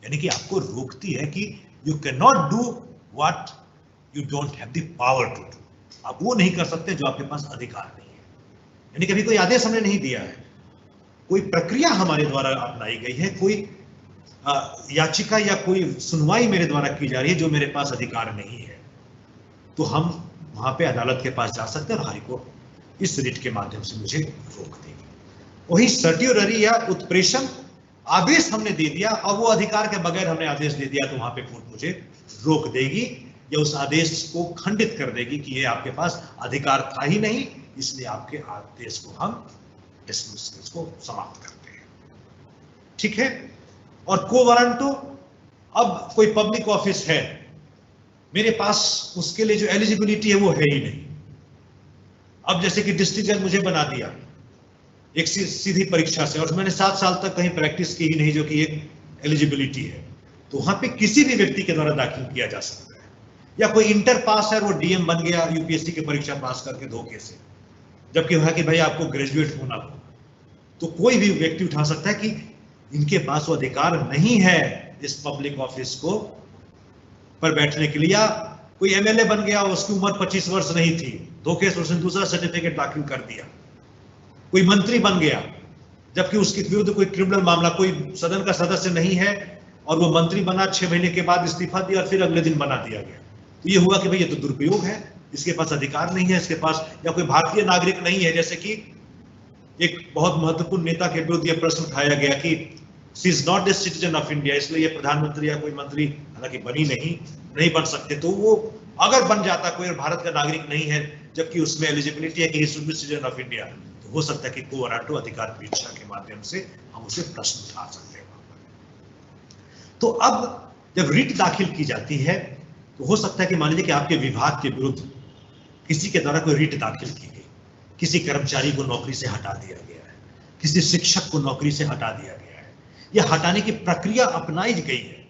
B: यानी कि आपको रोकती है कि you can not do what you don't have the power to do, आप वो नहीं कर सकते जो आपके पास अधिकार नहीं है। यानी कभी कोई आदेश हमने नहीं दिया है, कोई प्रक्रिया हमारे द्वारा अपनाई गई है, कोई याचिका या कोई सुनवाई मेरे द्वारा की जा रही है जो मेरे पास अधिकार नहीं है, तो हम वहां पे अदालत के पास जा सकते हैं और हाईकोर्ट इस रिट के माध्यम से मुझे रोक देगी। वही सर्ट्यूररी या उत्प्रेषण, आदेश हमने दे दिया और वो अधिकार के बगैर हमने आदेश दे दिया तो वहां पे कोर्ट मुझे रोक देगी या उस आदेश को खंडित कर देगी कि ये आपके पास अधिकार था ही नहीं, इसलिए आपके आदेश को हम डिसमिस को समाप्त करते हैं। ठीक है। और को वारंटो, अब कोई पब्लिक ऑफिस है, मेरे पास उसके लिए जो एलिजिबिलिटी है वो है ही नहीं। अब जैसे कि डिस्ट्रिक्ट जज मुझे बना दिया एक सीधी परीक्षा से और मैंने 7 साल तक कहीं प्रैक्टिस की ही नहीं जो कि एक एलिजिबिलिटी है, तो वहां पे किसी भी व्यक्ति के द्वारा दाखिल किया जा सकता है। या कोई इंटर पास है और वो डीएम बन गया यूपीएससी की परीक्षा पास करके धोखे से, जबकि वहां कि भाई आपको ग्रेजुएट होना हो, तो कोई भी व्यक्ति उठा सकता है कि इनके पास वो अधिकार नहीं है इस पब्लिक ऑफिस को पर बैठने के लिए। या कोई एमएलए बन गया, उसकी उम्र 25 वर्ष नहीं थी, धोखे से उसने दूसरा सर्टिफिकेट दाखिल कर दिया। कोई मंत्री बन गया जबकि उसके विरुद्ध कोई क्रिमिनल मामला, कोई सदन का सदस्य नहीं है और वो मंत्री बना, 6 महीने के बाद इस्तीफा दिया और फिर अगले दिन बना दिया गया, तो ये हुआ कि भाई ये तो दुरुपयोग है, इसके पास अधिकार नहीं है, इसके पास, या कोई भारतीय नागरिक नहीं है। जैसे कि एक बहुत महत्वपूर्ण नेता के विरुद्ध यह प्रश्न उठाया गया कि she is not a citizen of India, इसलिए ये प्रधानमंत्री या कोई मंत्री, हालांकि बनी नहीं बन सकते, तो वो अगर बन जाता कोई भारत का नागरिक नहीं है जबकि उसमें एलिजिबिलिटी है कि he should be citizen of India, तो हो सकता है कि को वारंटो अधिकार परीक्षा के माध्यम से हम उसे प्रश्न उठा सकते हैं। तो अब जब रिट दाखिल की जाती है तो हो सकता है कि मान लीजिए कि आपके विभाग के विरुद्ध किसी के द्वारा कोई रिट दाखिल की गई, किसी कर्मचारी को नौकरी से हटा दिया गया है, किसी शिक्षक को नौकरी से हटा दिया गया है, या हटाने की प्रक्रिया अपनाई गई है,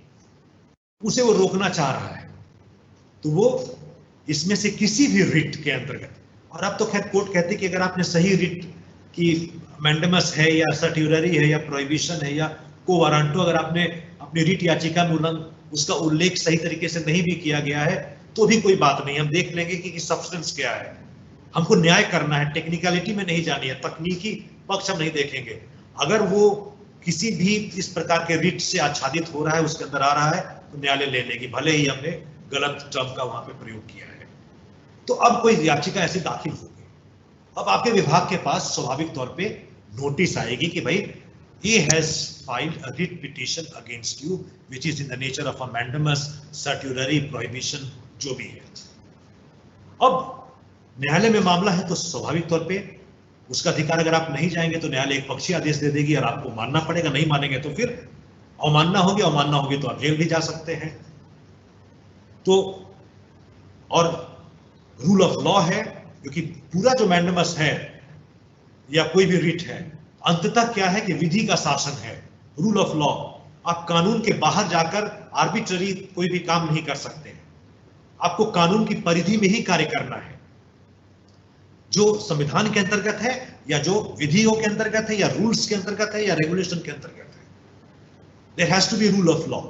B: उसे वो रोकना चाह रहा है, तो वो इसमें से किसी भी रिट के अंतर्गत, और अब तो खैर कोर्ट कहती है कि अगर आपने सही रिट की मैंडेमस है या सर्ट्यूलरी है या प्रोहिबिशन है या को वारंटो, अगर आपने अपनी रिट याचिका में उसका उल्लेख सही तरीके से नहीं भी किया गया है तो भी कोई बात नहीं, हम देख लेंगे कि सब्सटेंस क्या है। हमको न्याय करना है, टेक्निकलिटी में नहीं जानी है, तकनीकी पक्ष हम नहीं देखेंगे। अगर वो किसी भी इस प्रकार के रिट से आच्छादित हो रहा है, उसके अंदर आ रहा है, तो न्यायालय ले लेगी, भले ही हमने गलत टर्म का वहां पे प्रयोग किया है। तो अब कोई याचिका ऐसी दाखिल होगी, अब आपके विभाग के पास स्वाभाविक तौर पे नोटिस आएगी कि भाई he has filed a writ petition against you which is in the nature of a mandamus, certiorari, prohibition, जो भी है। अब न्यायालय में मामला है तो स्वाभाविक तौर पे उसका अधिकार, अगर आप नहीं जाएंगे तो न्यायालय एक पक्षीय आदेश दे देगी और आपको मानना पड़ेगा, नहीं मानेंगे तो फिर अवमानना होगी तो आप जेल भी जा सकते हैं। तो और रूल ऑफ लॉ है, क्योंकि पूरा जो मैंडेमस है या कोई भी रिट है, अंततः क्या है कि विधि का शासन है, रूल ऑफ लॉ। आप कानून के बाहर जाकर आर्बिट्ररी कोई भी काम नहीं कर सकते हैं, आपको कानून की परिधि में ही कार्य करना है, जो संविधान के अंतर्गत है या जो विधियों के अंतर्गत है या रूल्स के अंतर्गत है या रेगुलेशन के अंतर्गत है। There has to be rule of law.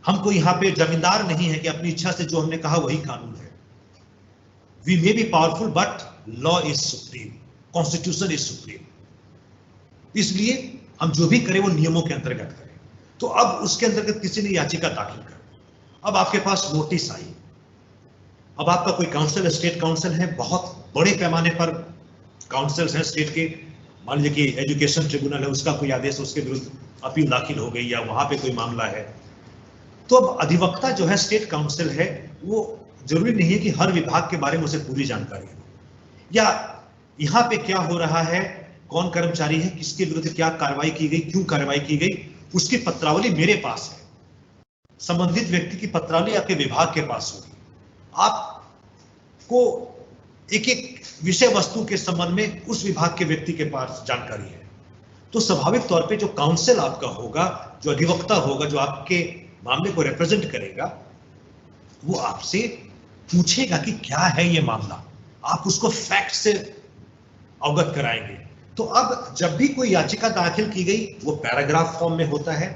B: हमको यहाँ पे जमींदार नहीं है कि अपनी इच्छा से जो हमने कहा वही कानून है। We may be powerful but law is supreme, constitution is supreme. इसलिए हम जो भी करें वो नियमों के अंतर्गत करें। तो अब उसके अंतर्गत किसी ने याचिका दाखिल कर, अब आपके पास नोटिस आई, अब आपका कोई काउंसिल, स्टेट काउंसिल है, बहुत बड़े पैमाने पर काउंसिल्स हैं स्टेट के, मान लीजिए कि एजुकेशन ट्रिब्यूनल है, उसका कोई आदेश, उसके विरुद्ध अपील दाखिल हो गई या वहां पे कोई मामला है, तो अब अधिवक्ता जो है स्टेट काउंसिल है, वो जरूरी नहीं है कि हर विभाग के बारे में उसे पूरी जानकारी हो, या यहाँ पे क्या हो रहा है, कौन कर्मचारी है, किसके विरुद्ध क्या कार्रवाई की गई, क्यों कार्रवाई की गई, उसकी पत्रावली मेरे पास है, संबंधित व्यक्ति की पत्रावली आपके विभाग के पास होगी। आपको एक एक विषय वस्तु के संबंध में उस विभाग के व्यक्ति के पास जानकारी है। तो स्वाभाविक तौर पे जो काउंसिल आपका होगा, जो अधिवक्ता होगा, जो आपके मामले को रिप्रेजेंट करेगा, वो आपसे पूछेगा कि क्या है ये मामला, आप उसको फैक्ट से अवगत कराएंगे। तो अब जब भी कोई याचिका दाखिल की गई, वो पैराग्राफ फॉर्म में होता है,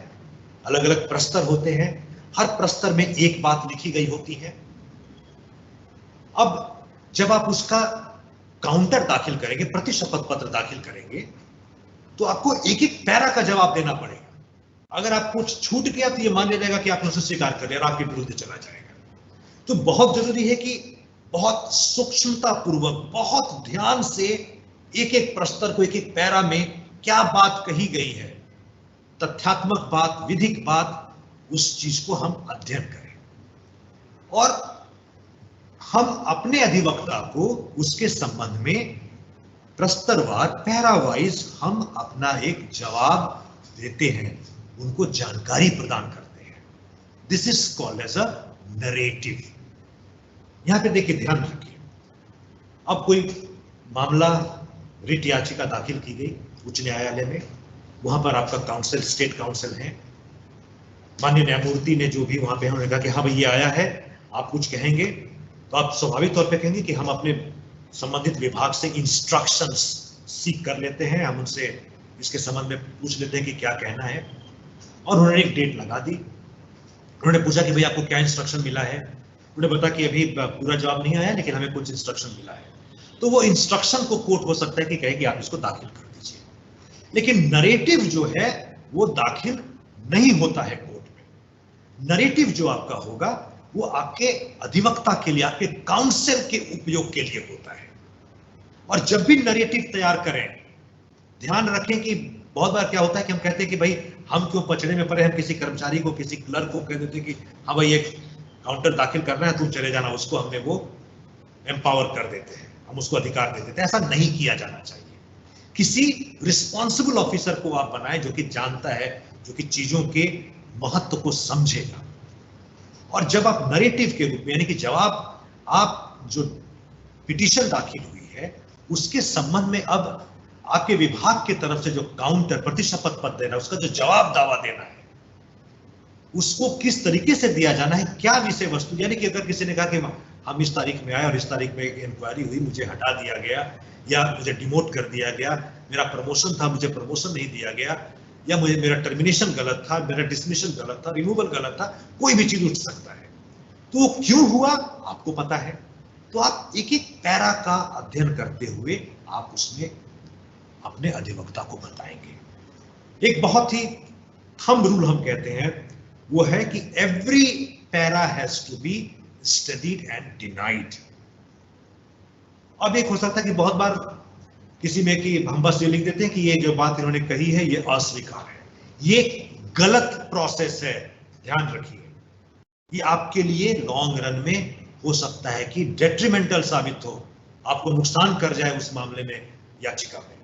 B: अलग अलग प्रस्तर होते हैं, हर प्रस्तर में एक बात लिखी गई होती है। अब जब आप उसका काउंटर दाखिल करेंगे, प्रति शपथ पत्र दाखिल करेंगे, तो आपको एक एक पैरा का जवाब देना पड़ेगा। अगर आप कुछ छूट गया तो ये मान लिया जाएगा कि आपने उसे स्वीकार कर लिया और आपके विरुद्ध चला जाएगा। तो बहुत जरूरी है कि बहुत सूक्ष्मता पूर्वक, बहुत ध्यान से एक एक प्रस्तर को, एक एक पैरा में क्या बात कही गई है, तथ्यात्मक बात, विधिक बात, उस चीज को हम अध्ययन करें और हम अपने अधिवक्ता को उसके संबंध में प्रस्तरवार, पैरावाइज हम अपना एक जवाब देते हैं, उनको जानकारी प्रदान करते हैं। This is called as a narrative. यहां पे देखिए, ध्यान रखिए, अब कोई मामला, रिट याचिका दाखिल की गई उच्च न्यायालय में, वहां पर आपका काउंसिल, स्टेट काउंसिल है, माननीय न्यायमूर्ति ने जो भी वहां पे उन्होंने कहा कि हाँ भाई ये आया है, आप कुछ कहेंगे, तो आप स्वाभाविक तौर पे कहेंगे कि हम अपने संबंधित विभाग से इंस्ट्रक्शंस सीख कर लेते हैं, हम उनसे इसके संबंध में पूछ लेते हैं कि क्या कहना है। और उन्होंने एक डेट लगा दी, उन्होंने पूछा कि भाई आपको क्या इंस्ट्रक्शन मिला है, उन्होंने बताया कि अभी पूरा जवाब नहीं आया लेकिन हमें कुछ इंस्ट्रक्शन मिला है। तो वो इंस्ट्रक्शन को कोर्ट हो सकता है कि कहे कि आप इसको दाखिल कर दीजिए, लेकिन नरेटिव जो है वो दाखिल नहीं होता है कोर्ट में। नरेटिव जो आपका होगा वो आपके अधिवक्ता के लिए, आपके काउंसिल के उपयोग के लिए होता है। और जब भी नरेटिव तैयार करें, ध्यान रखें कि बहुत बार क्या होता है कि हम कहते हैं कि भाई हम क्यों पचड़े में पड़े, हम किसी कर्मचारी को, किसी क्लर्क को कह देते हैं कि हाँ भाई एक काउंटर दाखिल करना है, तुम चले जाना, उसको हमने वो एम्पावर कर देते हैं, हम उसको अधिकार दे देते हैं। ऐसा नहीं किया जाना चाहिए। किसी रिस्पॉन्सिबल ऑफिसर को आप बनाएं जो कि जानता है, जो कि चीजों के महत्व को समझेगा। और जब आप नरेटिव के रूप में, यानी कि जवाब, आप जो पिटीशन दाखिल हुई है उसके संबंध में अब आपके विभाग की तरफ से जो काउंटर, प्रतिशपथ पत्र देना, उसका जो जवाब दावा देना है, उसको किस तरीके से दिया जाना है, क्या विषय वस्तु, यानी कि अगर किसी ने कहा कि हम इस तारीख में आए और इस तारीख में एक इंक्वायरी हुई, मुझे हटा दिया गया या मुझे डिमोट कर दिया गया, मेरा प्रमोशन था मुझे प्रमोशन नहीं दिया गया, या मुझे मेरा टर्मिनेशन गलत था, मेरा डिसमिशन गलत था, रिमूवल गलत था, कोई भी चीज उठ सकता है। तो क्यों हुआ आपको पता है, तो आप एक एक पैरा का अध्ययन करते हुए आप उसमें अपने अधिवक्ता को बताएंगे। एक बहुत ही थंब रूल हम कहते हैं, वो है कि every para has to be studied and denied. अब एक हो सकता है कि बहुत बार किसी में कि हम बस ये लिख देते हैं कि ये जो बात इन्होंने कही है ये अस्वीकार है, ये गलत प्रोसेस है। ध्यान रखिए, ये आपके लिए लॉन्ग रन में हो सकता है कि डेट्रीमेंटल साबित हो, आपको नुकसान कर जाए उस मामले में, याचिका में।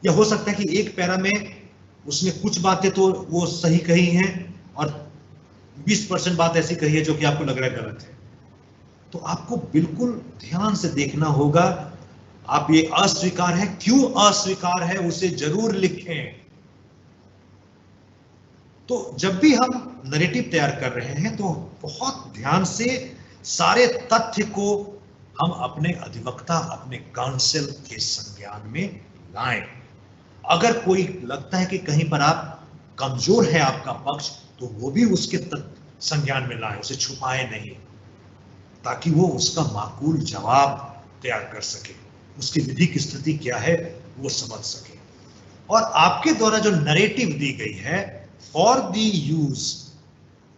B: या हो सकता है कि एक पैरा में उसने कुछ बातें तो वो सही कही हैं और 20% बात ऐसी कही है जो कि आपको लग रहा है गलत है। तो आपको बिल्कुल ध्यान से देखना होगा, आप ये अस्वीकार है, क्यों अस्वीकार है उसे जरूर लिखें। तो जब भी हम नैरेटिव तैयार कर रहे हैं तो बहुत ध्यान से सारे तथ्य को हम अपने अधिवक्ता, अपने काउंसिल के संज्ञान में लाएं। अगर कोई लगता है कि कहीं पर आप कमजोर है आपका पक्ष, तो वो भी उसके संज्ञान में लाएं, उसे छुपाए नहीं, ताकि वो उसका माकूल जवाब तैयार कर सके, उसकी विधिक स्थिति क्या है वो समझ सके। और आपके द्वारा जो नैरेटिव दी गई है फॉर द यूज,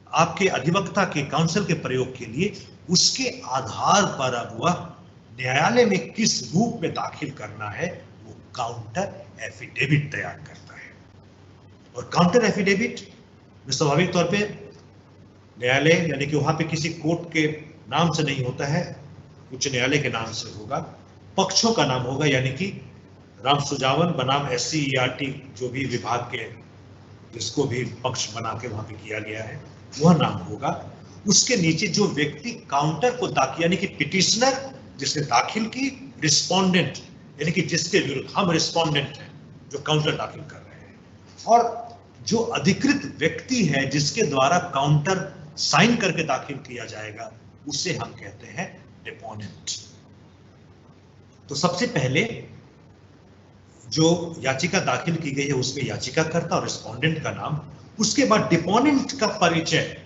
B: आपके अधिवक्ता के काउंसिल के प्रयोग के लिए, उसके आधार पर अब वह न्यायालय में किस रूप में दाखिल करना है वो काउंटर एफिडेविट तैयार करता है। और काउंटर एफिडेविट में स्वाभाविक तौर पे न्यायालय, यानी कि वहां पे किसी कोर्ट के नाम से नहीं होता है, उच्च न्यायालय के नाम से होगा, पक्षों का नाम होगा, यानी कि राम सुजावन बनाम SCERT जो भी विभाग के जिसको भी पक्ष बना के वहां पे किया गया है वह नाम होगा। उसके नीचे जो व्यक्ति काउंटर को दाखिल, यानी कि पिटिशनर जिसने दाखिल की, रिस्पोंडेंट यानी कि जिसके विरुद्ध हम रिस्पोंडेंट हैं जो काउंटर दाखिल कर रहे हैं, और जो अधिकृत व्यक्ति है जिसके द्वारा काउंटर साइन करके दाखिल किया जाएगा उसे हम कहते हैं डिपोनेंट। तो सबसे पहले जो याचिका दाखिल की गई है उसमें याचिकाकर्ता और रिस्पोंडेंट का नाम, उसके बाद डिपोनेंट का परिचय,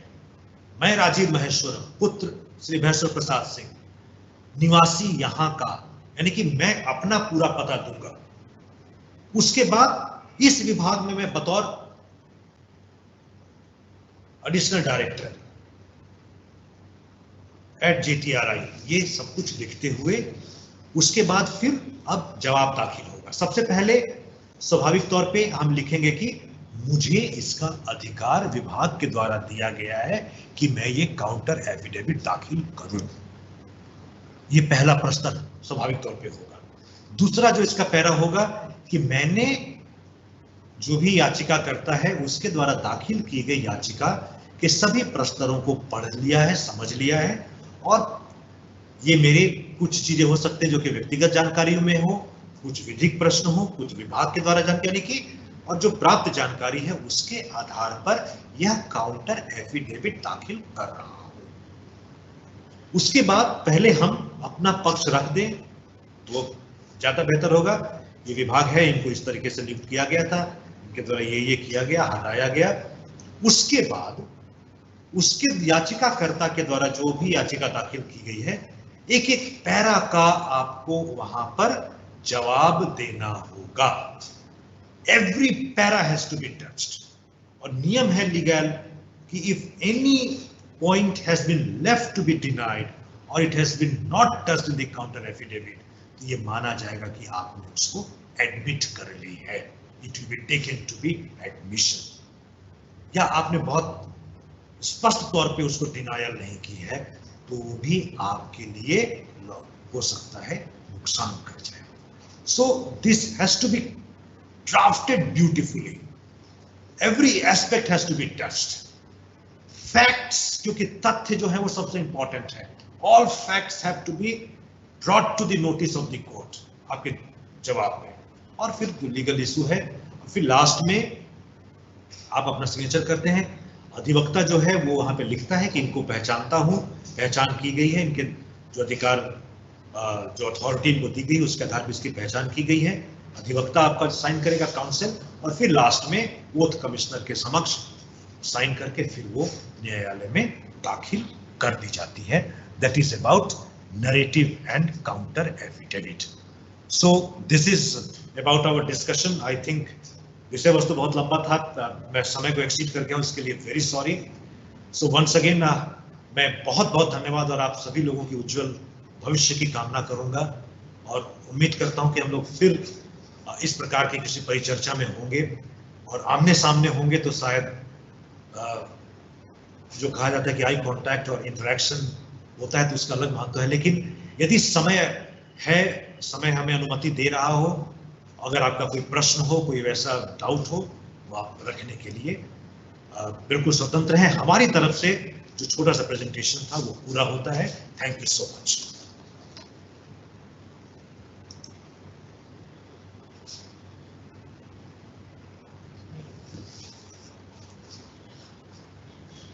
B: मैं राजीव महेश्वरम पुत्र श्री महेश्वर प्रसाद सिंह, निवासी यहां का, यानी कि मैं अपना पूरा पता दूंगा। उसके बाद इस विभाग में मैं बतौर एडिशनल डायरेक्टर एट JTRI ये सब कुछ लिखते हुए उसके बाद फिर अब जवाब दाखिल होगा। सबसे पहले स्वाभाविक तौर पे हम लिखेंगे कि मुझे इसका अधिकार विभाग के द्वारा दिया गया है कि मैं ये काउंटर एफिडेविट दाखिल करूं। ये पहला प्रश्न स्वाभाविक तौर पे होगा। दूसरा जो इसका पैरा होगा कि मैंने जो भी याचिका करता है उसके द्वारा दाखिल की गई याचिका के सभी प्रश्नों को पढ़ लिया है, समझ लिया है, और ये मेरे कुछ चीजें हो सकते हैं जो कि व्यक्तिगत जानकारियों में हो, कुछ विधिक प्रश्न हो, कुछ विभाग के द्वारा जानकारी की, और जो प्राप्त जानकारी है उसके आधार पर यह काउंटर एफिडेविट दाखिल कर रहा हूं। उसके बाद पहले हम अपना पक्ष रख दें तो ज्यादा बेहतर होगा। ये विभाग है, इनको इस तरीके से नियुक्त किया गया था, इनके द्वारा ये किया गया, हटाया गया। उसके बाद उसके याचिकाकर्ता के द्वारा जो भी याचिका दाखिल की गई है एक एक पैरा का आपको वहां पर जवाब देना होगा। Every para has to be touched. और नियम है लीगल कि if any point has been left to be denied और it has been not touched in the counter affidavit, तो ये माना जाएगा कि आपने उसको एडमिट कर ली है, it will be taken to be admission. या आपने बहुत स्पष्ट तौर पे उसको डिनायल नहीं की है तो वो भी आपके लिए हो सकता है नुकसान कर जाए। So this has to be drafted beautifully, every aspect has to be touched. Facts, क्योंकि तथ्य जो है वो सबसे इंपॉर्टेंट है, all facts have to be brought to the notice of the court आपके जवाब में। और फिर जो लीगल इशू है, फिर लास्ट में आप अपना सिग्नेचर करते हैं अधिवक्ता जो है वो वहाँ पे लिखता है कि इनको पहचानता हूँ, पहचान की गई है, इनके जो अधिकार जो अथॉरिटी इनको दी गई उसके आधार पर इसकी पहचान की गई है। अधिवक्ता आपका साइन करेगा, काउंसिल, और फिर लास्ट में ओथ कमिश्नर के समक्ष साइन करके फिर वो न्यायालय में दाखिल कर दी जाती है। That is about narrative and counter affidavit. So this is about our discussion. I think विषय वस्तु बहुत लंबा था, मैं समय को एक्सीड कर गया हूं, इसके लिए very sorry. So once again मैं बहुत बहुत धन्यवाद और आप सभी लोगों की उज्जवल भविष्य की कामना करूंगा और उम्मीद करता हूं कि हम लोग फिर इस प्रकार की किसी परिचर्चा में होंगे और आमने सामने होंगे तो शायद जो कहा जाता है कि आई कांटेक्ट और इंटरेक्शन होता है तो उसका अलग महत्व है, लेकिन यदि समय है, समय हमें अनुमति दे रहा हो, अगर आपका कोई प्रश्न हो, कोई वैसा डाउट हो, वो आप रखने के लिए बिल्कुल स्वतंत्र हैं। हमारी तरफ से जो छोटा सा प्रेजेंटेशन था वो पूरा होता है। Thank you so much.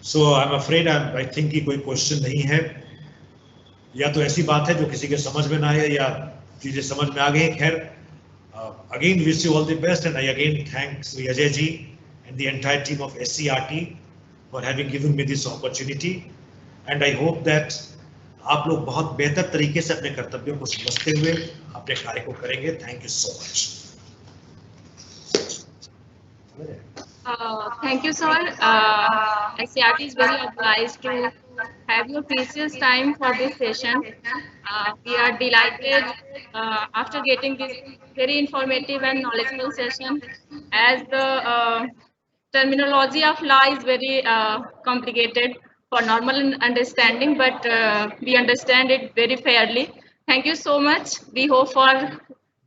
B: So I am afraid I think कि कोई क्वेश्चन नहीं है, या तो ऐसी बात है जो किसी के समझ में ना आए या चीजें समझ में आ गई। खैर, again wish you all the best and I again thank Sri Ajay ji and the entire team of SCRT for having given me this opportunity and I hope that आप लोग बहुत बेहतर तरीके से अपने कर्तव्यों को समझते हुए अपने कार्य को करेंगे। Thank you so much.
C: Thank you, sir. SCRT is very obliged to have your precious time for this session. We are delighted after getting this very informative and knowledgeable session, as the terminology of law is very complicated for normal understanding, but we understand it very fairly. Thank you so much. We hope for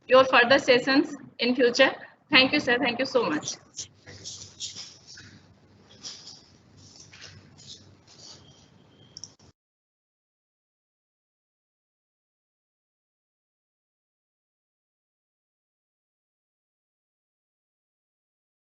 C: your further sessions in future. Thank you, sir. Thank you so much.